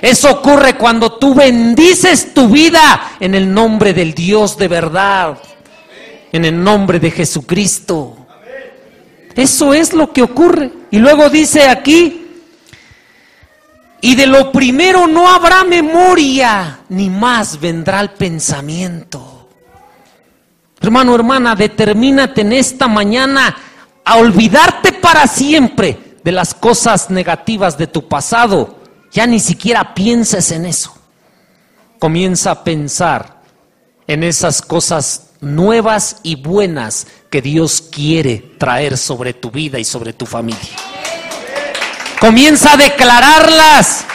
Eso ocurre cuando tú bendices tu vida en el nombre del Dios de verdad, en el nombre de Jesucristo. Eso es lo que ocurre. Y luego dice aquí: y de lo primero no habrá memoria, ni más vendrá el pensamiento. Hermano, hermana, determínate en esta mañana a olvidarte para siempre de las cosas negativas de tu pasado. Ya ni siquiera pienses en eso. Comienza a pensar en esas cosas nuevas y buenas que Dios quiere traer sobre tu vida y sobre tu familia. Comienza a declararlas,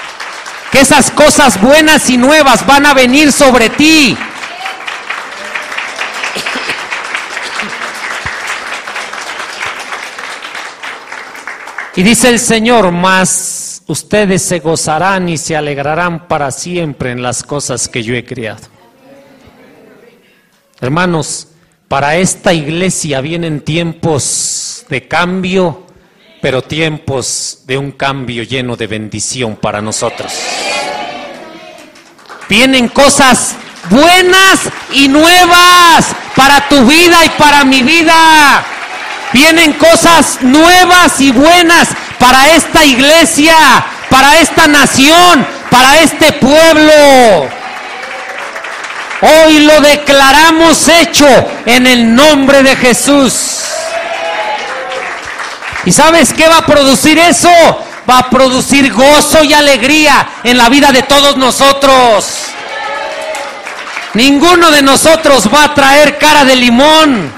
que esas cosas buenas y nuevas van a venir sobre ti. Y dice el Señor: mas ustedes se gozarán y se alegrarán para siempre en las cosas que yo he creado. Hermanos, para esta iglesia vienen tiempos de cambio, pero tiempos de un cambio lleno de bendición para nosotros. Vienen cosas buenas y nuevas para tu vida y para mi vida. Vienen cosas nuevas y buenas para esta iglesia, para esta nación, para este pueblo. Hoy lo declaramos hecho en el nombre de Jesús. ¿Y sabes qué va a producir eso? Va a producir gozo y alegría en la vida de todos nosotros. Ninguno de nosotros va a traer cara de limón.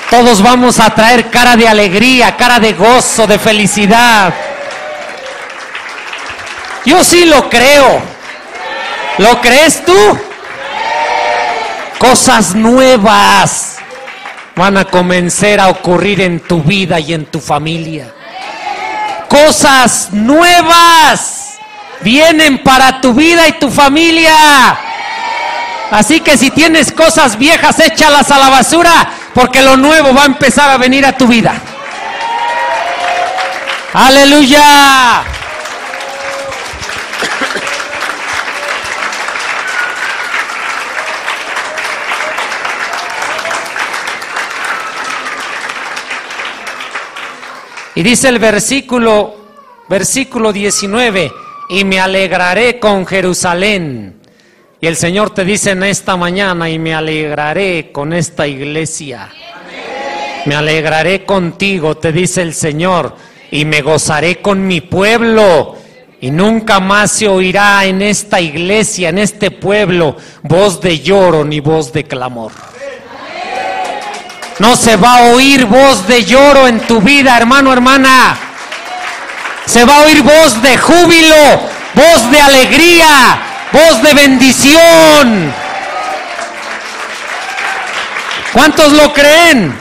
Todos vamos a traer cara de alegría, cara de gozo, de felicidad. Yo sí lo creo. ¿Lo crees tú? Cosas nuevas van a comenzar a ocurrir en tu vida y en tu familia. Cosas nuevas vienen para tu vida y tu familia. Así que si tienes cosas viejas, échalas a la basura, porque lo nuevo va a empezar a venir a tu vida. ¡Aleluya! Y dice el versículo 19, y me alegraré con Jerusalén. Y el Señor te dice en esta mañana, y me alegraré con esta iglesia. Me alegraré contigo, te dice el Señor, y me gozaré con mi pueblo. Y nunca más se oirá en esta iglesia, en este pueblo, voz de lloro ni voz de clamor. No se va a oír voz de lloro en tu vida, hermano, hermana. Se va a oír voz de júbilo, voz de alegría, voz de bendición. ¿Cuántos lo creen?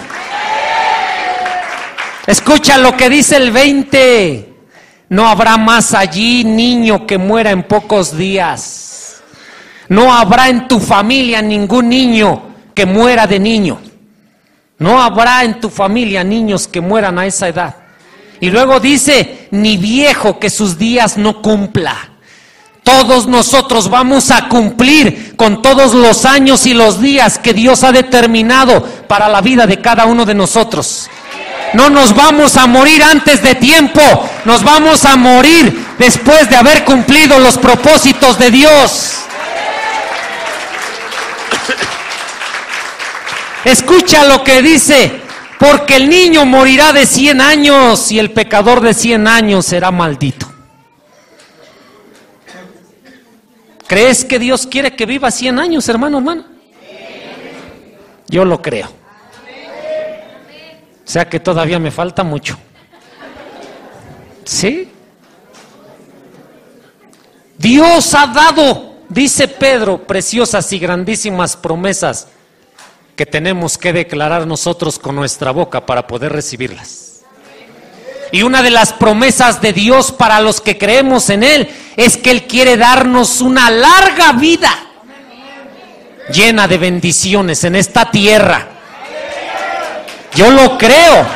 Escucha lo que dice el 20. No habrá más allí niño que muera en pocos días. No habrá en tu familia ningún niño que muera de niño. No habrá en tu familia niños que mueran a esa edad. Y luego dice, ni viejo que sus días no cumpla. Todos nosotros vamos a cumplir con todos los años y los días que Dios ha determinado para la vida de cada uno de nosotros. No nos vamos a morir antes de tiempo, nos vamos a morir después de haber cumplido los propósitos de Dios. Escucha lo que dice, porque el niño morirá de 100 años y el pecador de 100 años será maldito. ¿Crees que Dios quiere que viva 100 años, hermano, hermana? Yo lo creo. O sea que todavía me falta mucho. ¿Sí? Dios ha dado, dice Pedro, preciosas y grandísimas promesas que tenemos que declarar nosotros con nuestra boca para poder recibirlas. Y una de las promesas de Dios para los que creemos en Él es que Él quiere darnos una larga vida llena de bendiciones en esta tierra. Yo lo creo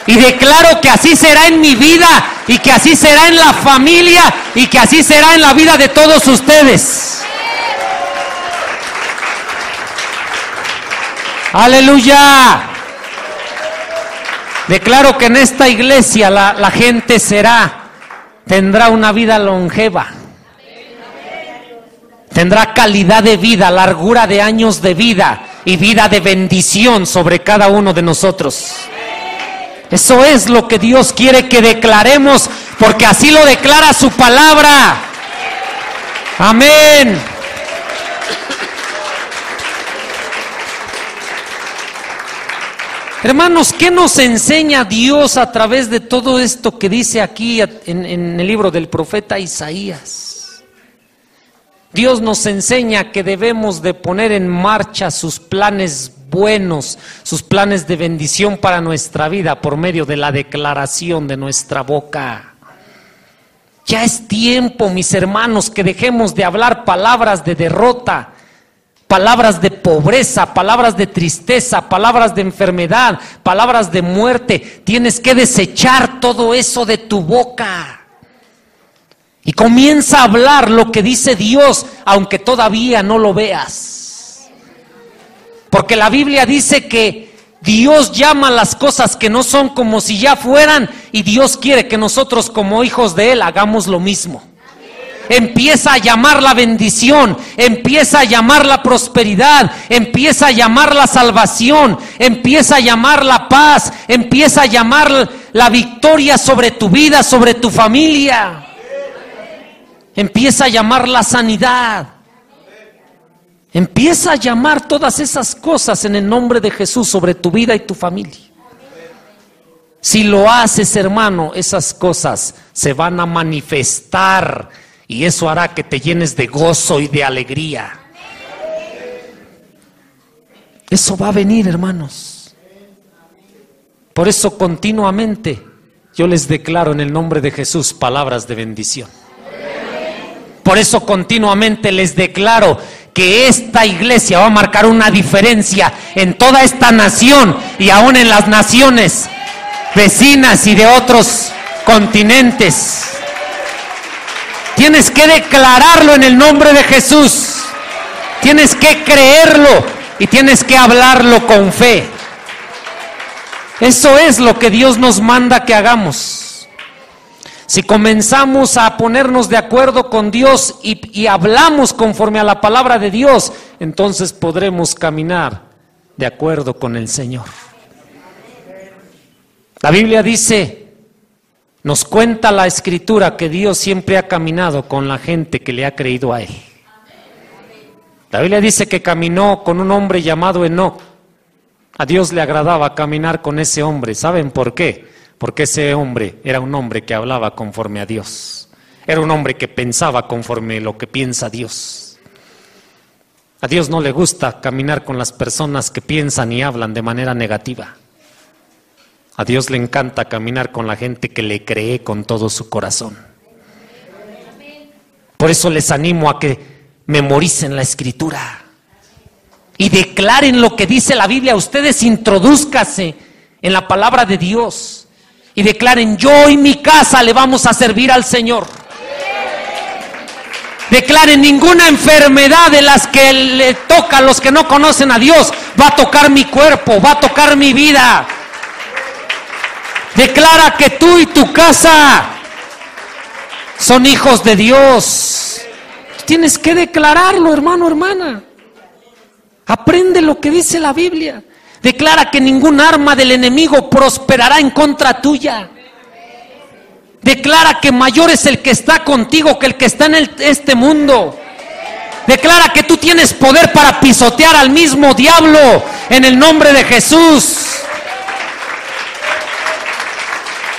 y declaro que así será en mi vida y que así será en la familia y que así será en la vida de todos ustedes. Aleluya. Declaro que en esta iglesia la gente tendrá una vida longeva. Tendrá calidad de vida, largura de años de vida y vida de bendición sobre cada uno de nosotros. Eso es lo que Dios quiere que declaremos, porque así lo declara su palabra. Amén. Hermanos, ¿qué nos enseña Dios a través de todo esto que dice aquí en el libro del profeta Isaías? Dios nos enseña que debemos de poner en marcha sus planes buenos, sus planes de bendición para nuestra vida por medio de la declaración de nuestra boca. Ya es tiempo, mis hermanos, que dejemos de hablar palabras de derrota, palabras de pobreza, palabras de tristeza, palabras de enfermedad, palabras de muerte. Tienes que desechar todo eso de tu boca. Y comienza a hablar lo que dice Dios, aunque todavía no lo veas. Porque la Biblia dice que Dios llama las cosas que no son como si ya fueran, y Dios quiere que nosotros como hijos de Él hagamos lo mismo. Empieza a llamar la bendición, empieza a llamar la prosperidad, empieza a llamar la salvación, empieza a llamar la paz, empieza a llamar la victoria sobre tu vida, sobre tu familia. Empieza a llamar la sanidad. Empieza a llamar todas esas cosas en el nombre de Jesús sobre tu vida y tu familia. Si lo haces, hermano, esas cosas se van a manifestar y eso hará que te llenes de gozo y de alegría. Eso va a venir, hermanos. Por eso continuamente yo les declaro en el nombre de Jesús palabras de bendición. Por eso continuamente les declaro que esta iglesia va a marcar una diferencia en toda esta nación y aún en las naciones vecinas y de otros continentes. Tienes que declararlo en el nombre de Jesús. Tienes que creerlo y tienes que hablarlo con fe. Eso es lo que Dios nos manda que hagamos. Si comenzamos a ponernos de acuerdo con Dios y hablamos conforme a la palabra de Dios, entonces podremos caminar de acuerdo con el Señor. La Biblia dice, nos cuenta la Escritura que Dios siempre ha caminado con la gente que le ha creído a Él. La Biblia dice que caminó con un hombre llamado Enoc. A Dios le agradaba caminar con ese hombre. ¿Saben por qué? Porque ese hombre era un hombre que hablaba conforme a Dios. Era un hombre que pensaba conforme a lo que piensa Dios. A Dios no le gusta caminar con las personas que piensan y hablan de manera negativa. A Dios le encanta caminar con la gente que le cree con todo su corazón. Por eso les animo a que memoricen la Escritura y declaren lo que dice la Biblia. Ustedes introdúzcanse en la palabra de Dios y declaren: yo y mi casa le vamos a servir al Señor. Declaren: ninguna enfermedad de las que le toca a los que no conocen a Dios va a tocar mi cuerpo, va a tocar mi vida. Declara que tú y tu casa son hijos de Dios. Tienes que declararlo, hermano, hermana. Aprende lo que dice la Biblia. Declara que ningún arma del enemigo prosperará en contra tuya. Declara que mayor es el que está contigo que el que está en este mundo. Declara que tú tienes poder para pisotear al mismo diablo en el nombre de Jesús.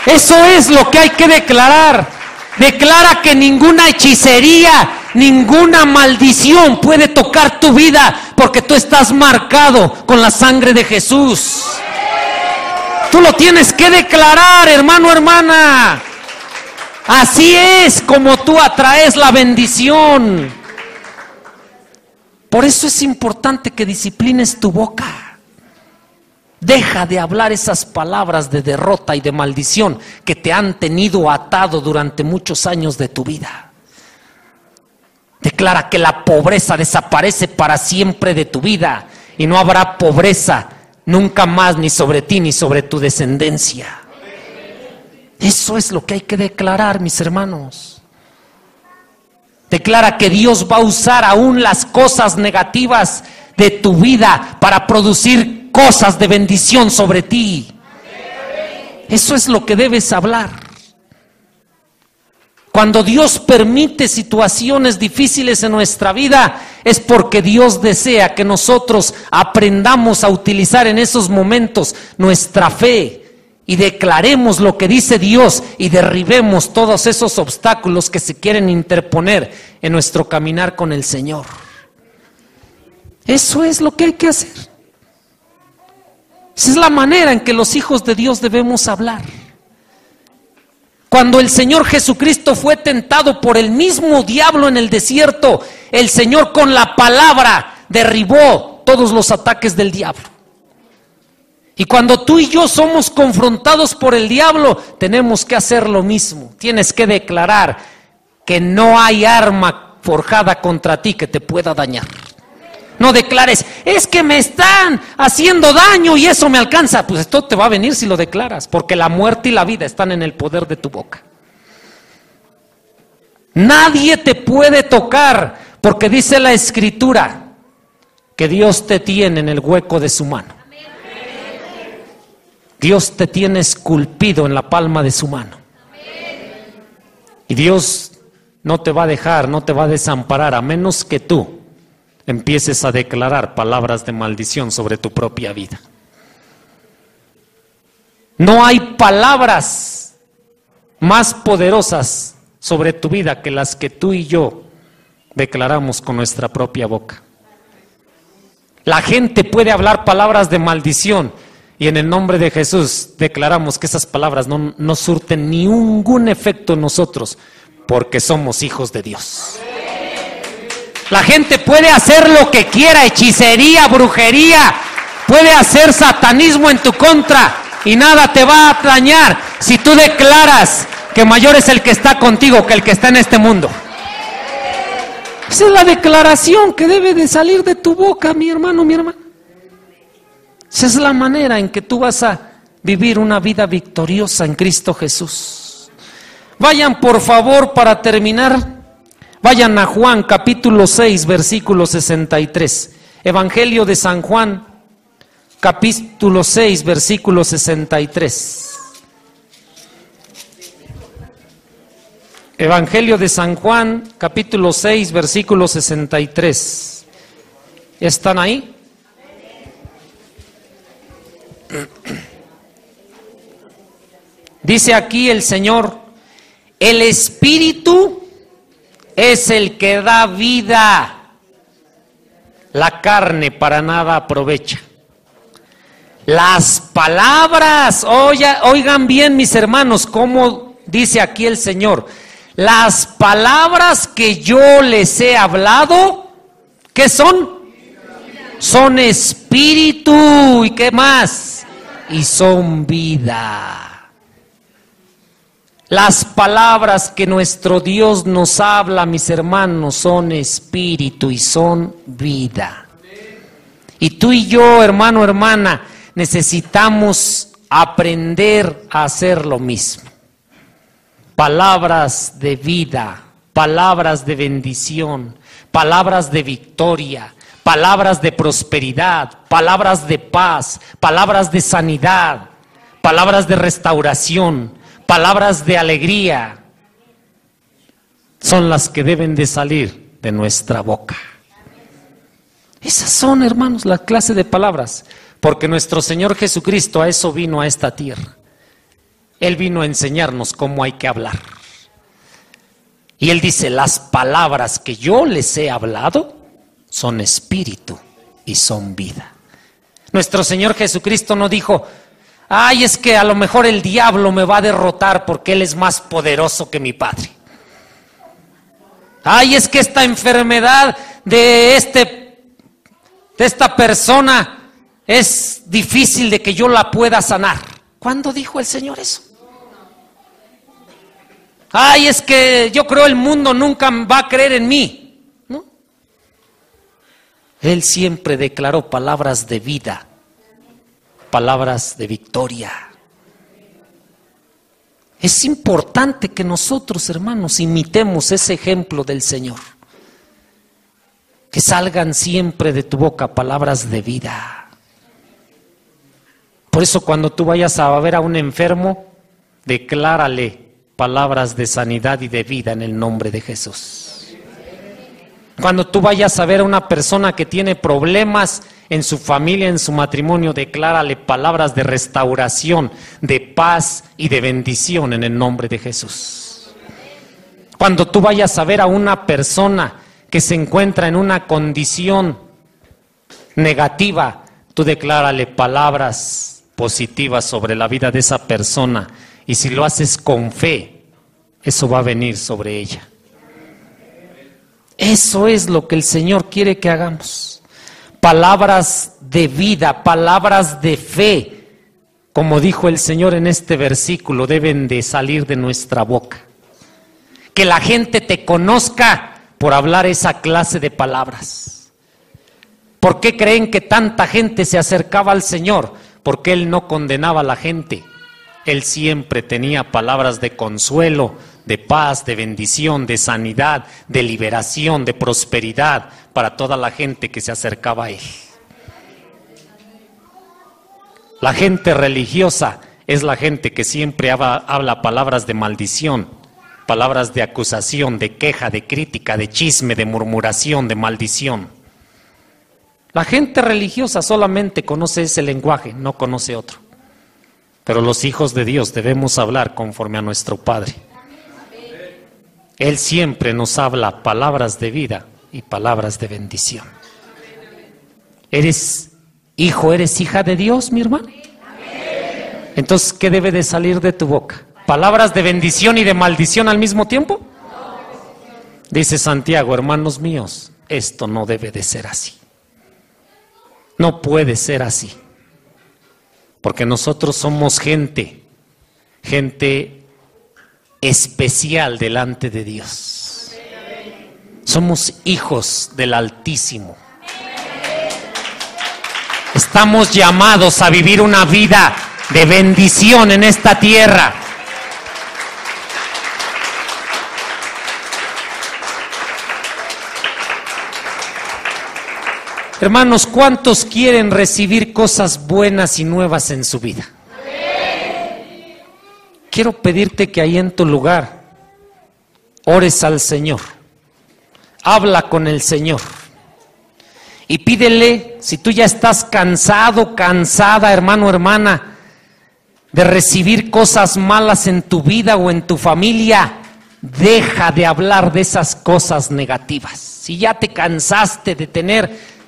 Eso es lo que hay que declarar. Declara que ninguna hechicería, ninguna maldición puede tocar tu vida, porque tú estás marcado con la sangre de Jesús. Tú lo tienes que declarar, hermano, hermana. Así es como tú atraes la bendición. Por eso es importante que disciplines tu boca. Deja de hablar esas palabras de derrota y de maldición que te han tenido atado durante muchos años de tu vida. Declara que la pobreza desaparece para siempre de tu vida y no habrá pobreza nunca más, ni sobre ti ni sobre tu descendencia. Eso es lo que hay que declarar, mis hermanos. Declara que Dios va a usar aún las cosas negativas de tu vida para producir cosas de bendición sobre ti. Eso es lo que debes hablar. Cuando Dios permite situaciones difíciles en nuestra vida, es porque Dios desea que nosotros aprendamos a utilizar en esos momentos nuestra fe y declaremos lo que dice Dios y derribemos todos esos obstáculos que se quieren interponer en nuestro caminar con el Señor. Eso es lo que hay que hacer. Esa es la manera en que los hijos de Dios debemos hablar. Cuando el Señor Jesucristo fue tentado por el mismo diablo en el desierto, el Señor con la palabra derribó todos los ataques del diablo. Y cuando tú y yo somos confrontados por el diablo, tenemos que hacer lo mismo. Tienes que declarar que no hay arma forjada contra ti que te pueda dañar. No declares: es que me están haciendo daño y eso me alcanza. Pues esto te va a venir si lo declaras, porque la muerte y la vida están en el poder de tu boca. Nadie te puede tocar, porque dice la Escritura que Dios te tiene en el hueco de su mano. Dios te tiene esculpido en la palma de su mano. Y Dios no te va a dejar, no te va a desamparar, a menos que tú empieces a declarar palabras de maldición sobre tu propia vida. No hay palabras más poderosas sobre tu vida que las que tú y yo declaramos con nuestra propia boca. La gente puede hablar palabras de maldición y en el nombre de Jesús declaramos que esas palabras no surten ningún efecto en nosotros, porque somos hijos de Dios. La gente puede hacer lo que quiera, hechicería, brujería, puede hacer satanismo en tu contra y nada te va a dañar si tú declaras que mayor es el que está contigo que el que está en este mundo. Esa es la declaración que debe de salir de tu boca, mi hermano, mi hermana. Esa es la manera en que tú vas a vivir una vida victoriosa en Cristo Jesús. Vayan por favor, para terminar, vayan a Juan capítulo 6 versículo 63. Evangelio de San Juan capítulo 6 versículo 63. Evangelio de San Juan capítulo 6 versículo 63. ¿Están ahí? Dice aquí el Señor: el Espíritu es el que da vida, la carne para nada aprovecha. Las palabras, oigan bien mis hermanos, como dice aquí el Señor: las palabras que yo les he hablado, ¿qué son? Son espíritu, ¿y qué más? Y son vida. Las palabras que nuestro Dios nos habla, mis hermanos, son espíritu y son vida. Y tú y yo, hermano, hermana, necesitamos aprender a hacer lo mismo. Palabras de vida, palabras de bendición, palabras de victoria, palabras de prosperidad, palabras de paz, palabras de sanidad, palabras de restauración, palabras de alegría, son las que deben de salir de nuestra boca. Esas son, hermanos, la clase de palabras, porque nuestro Señor Jesucristo a eso vino a esta tierra. Él vino a enseñarnos cómo hay que hablar. Y Él dice: las palabras que yo les he hablado son espíritu y son vida. Nuestro Señor Jesucristo no dijo: ay, es que a lo mejor el diablo me va a derrotar porque Él es más poderoso que mi Padre. Ay, es que esta enfermedad de esta persona es difícil de que yo la pueda sanar. ¿Cuándo dijo el Señor eso? Ay, es que yo creo el mundo nunca va a creer en mí. ¿No? Él siempre declaró palabras de vida, palabras de victoria. Es importante que nosotros, hermanos, imitemos ese ejemplo del Señor. Que salgan siempre de tu boca palabras de vida. Por eso cuando tú vayas a ver a un enfermo, declárale palabras de sanidad y de vida en el nombre de Jesús. Cuando tú vayas a ver a una persona que tiene problemas en su familia, en su matrimonio, declárale palabras de restauración, de paz y de bendición en el nombre de Jesús. Cuando tú vayas a ver a una persona que se encuentra en una condición negativa, tú declárale palabras positivas sobre la vida de esa persona. Y si lo haces con fe, eso va a venir sobre ella. Eso es lo que el Señor quiere que hagamos. Palabras de vida, palabras de fe, como dijo el Señor en este versículo, deben de salir de nuestra boca. Que la gente te conozca por hablar esa clase de palabras. ¿Por qué creen que tanta gente se acercaba al Señor? Porque Él no condenaba a la gente. Él siempre tenía palabras de consuelo, de paz, de bendición, de sanidad, de liberación, de prosperidad para toda la gente que se acercaba a Él. La gente religiosa es la gente que siempre habla palabras de maldición, palabras de acusación, de queja, de crítica, de chisme, de murmuración, de maldición. La gente religiosa solamente conoce ese lenguaje, no conoce otro. Pero los hijos de Dios debemos hablar conforme a nuestro Padre. Él siempre nos habla palabras de vida y palabras de bendición. ¿Eres hijo, eres hija de Dios, mi hermano? Entonces, ¿qué debe de salir de tu boca? ¿Palabras de bendición y de maldición al mismo tiempo? Dice Santiago: hermanos míos, esto no debe de ser así. No puede ser así. Porque nosotros somos gente especial delante de Dios. Somos hijos del Altísimo. Estamos llamados a vivir una vida de bendición en esta tierra. Hermanos, ¿cuántos quieren recibir cosas buenas y nuevas en su vida? Quiero pedirte que ahí en tu lugar ores al Señor, habla con el Señor y pídele, si tú ya estás cansado, cansada, hermano, hermana, de recibir cosas malas en tu vida o en tu familia, deja de hablar de esas cosas negativas. Si ya te cansaste de tener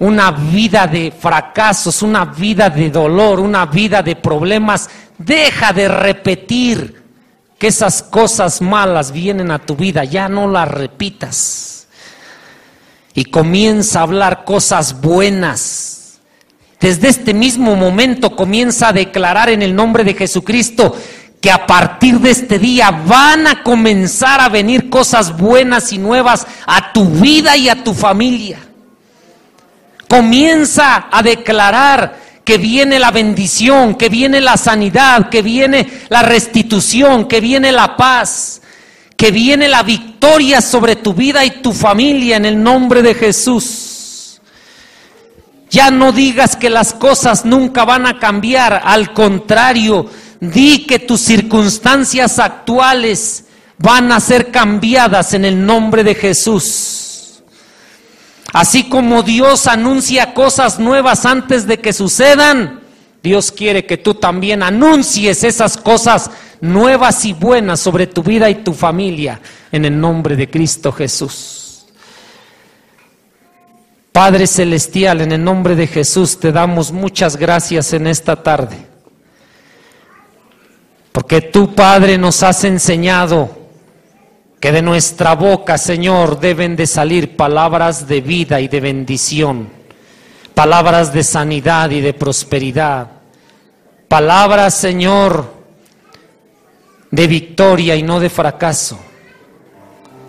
una vida de fracasos, una vida de dolor, una vida de problemas, deja de repetir que esas cosas malas vienen a tu vida, ya no las repitas. Y comienza a hablar cosas buenas. Desde este mismo momento comienza a declarar en el nombre de Jesucristo que a partir de este día van a comenzar a venir cosas buenas y nuevas a tu vida y a tu familia. Comienza a declarar que viene la bendición, que viene la sanidad, que viene la restitución, que viene la paz, que viene la victoria sobre tu vida y tu familia en el nombre de Jesús. Ya no digas que las cosas nunca van a cambiar, al contrario, di que tus circunstancias actuales van a ser cambiadas en el nombre de Jesús. Así como Dios anuncia cosas nuevas antes de que sucedan, Dios quiere que tú también anuncies esas cosas nuevas y buenas sobre tu vida y tu familia en el nombre de Cristo Jesús. Padre Celestial, en el nombre de Jesús te damos muchas gracias en esta tarde, porque tú, Padre, nos has enseñado que de nuestra boca, Señor, deben de salir palabras de vida y de bendición, palabras de sanidad y de prosperidad, palabras, Señor, de victoria y no de fracaso.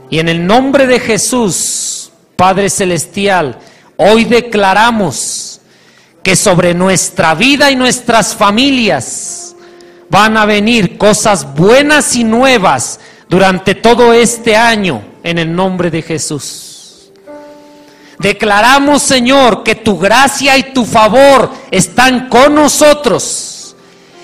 Y en el nombre de Jesús, Padre Celestial, hoy declaramos que sobre nuestra vida y nuestras familias van a venir cosas buenas y nuevas durante todo este año, en el nombre de Jesús. Declaramos, Señor, que tu gracia y tu favor están con nosotros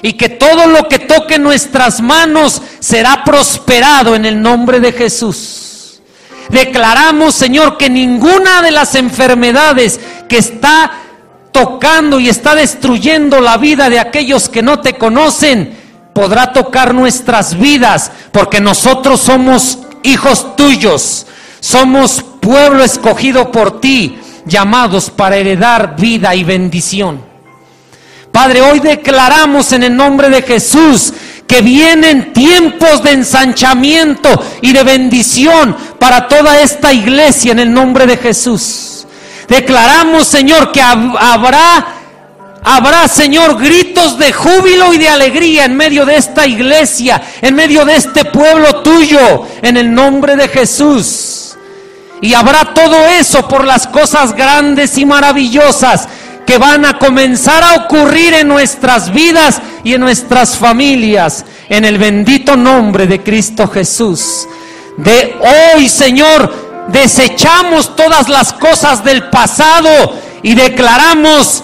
y que todo lo que toque nuestras manos será prosperado en el nombre de Jesús. Declaramos, Señor, que ninguna de las enfermedades que está tocando y está destruyendo la vida de aquellos que no te conocen podrá tocar nuestras vidas, porque nosotros somos hijos tuyos, somos pueblo escogido por ti, llamados para heredar vida y bendición. Padre, hoy declaramos en el nombre de Jesús que vienen tiempos de ensanchamiento y de bendición para toda esta iglesia en el nombre de Jesús. Declaramos, Señor, que habrá, Señor, gritos de júbilo y de alegría en medio de esta iglesia, en medio de este pueblo tuyo, en el nombre de Jesús. Y habrá todo eso por las cosas grandes y maravillosas que van a comenzar a ocurrir en nuestras vidas y en nuestras familias, en el bendito nombre de Cristo Jesús. De hoy, Señor, desechamos todas las cosas del pasado y declaramos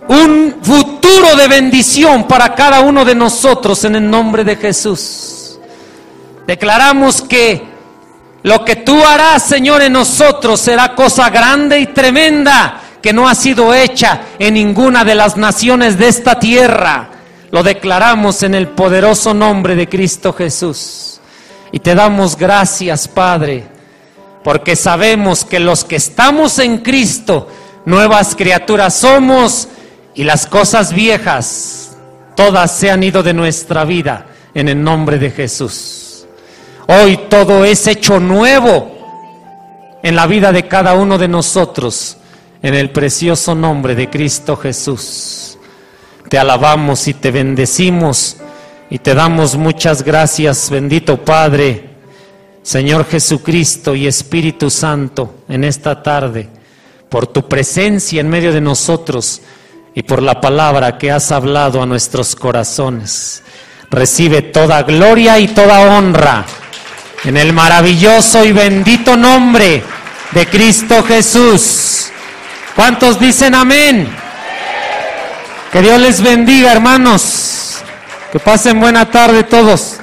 un futuro de bendición para cada uno de nosotros en el nombre de Jesús. Declaramos que lo que tú harás, Señor, en nosotros será cosa grande y tremenda que no ha sido hecha en ninguna de las naciones de esta tierra. Lo declaramos en el poderoso nombre de Cristo Jesús. Y te damos gracias, Padre, porque sabemos que los que estamos en Cristo, nuevas criaturas somos. Y las cosas viejas, todas se han ido de nuestra vida en el nombre de Jesús. Hoy todo es hecho nuevo en la vida de cada uno de nosotros, en el precioso nombre de Cristo Jesús. Te alabamos y te bendecimos y te damos muchas gracias, bendito Padre, Señor Jesucristo y Espíritu Santo, en esta tarde, por tu presencia en medio de nosotros y por la palabra que has hablado a nuestros corazones. Recibe toda gloria y toda honra en el maravilloso y bendito nombre de Cristo Jesús. ¿Cuántos dicen amén? Que Dios les bendiga, hermanos. Que pasen buena tarde todos.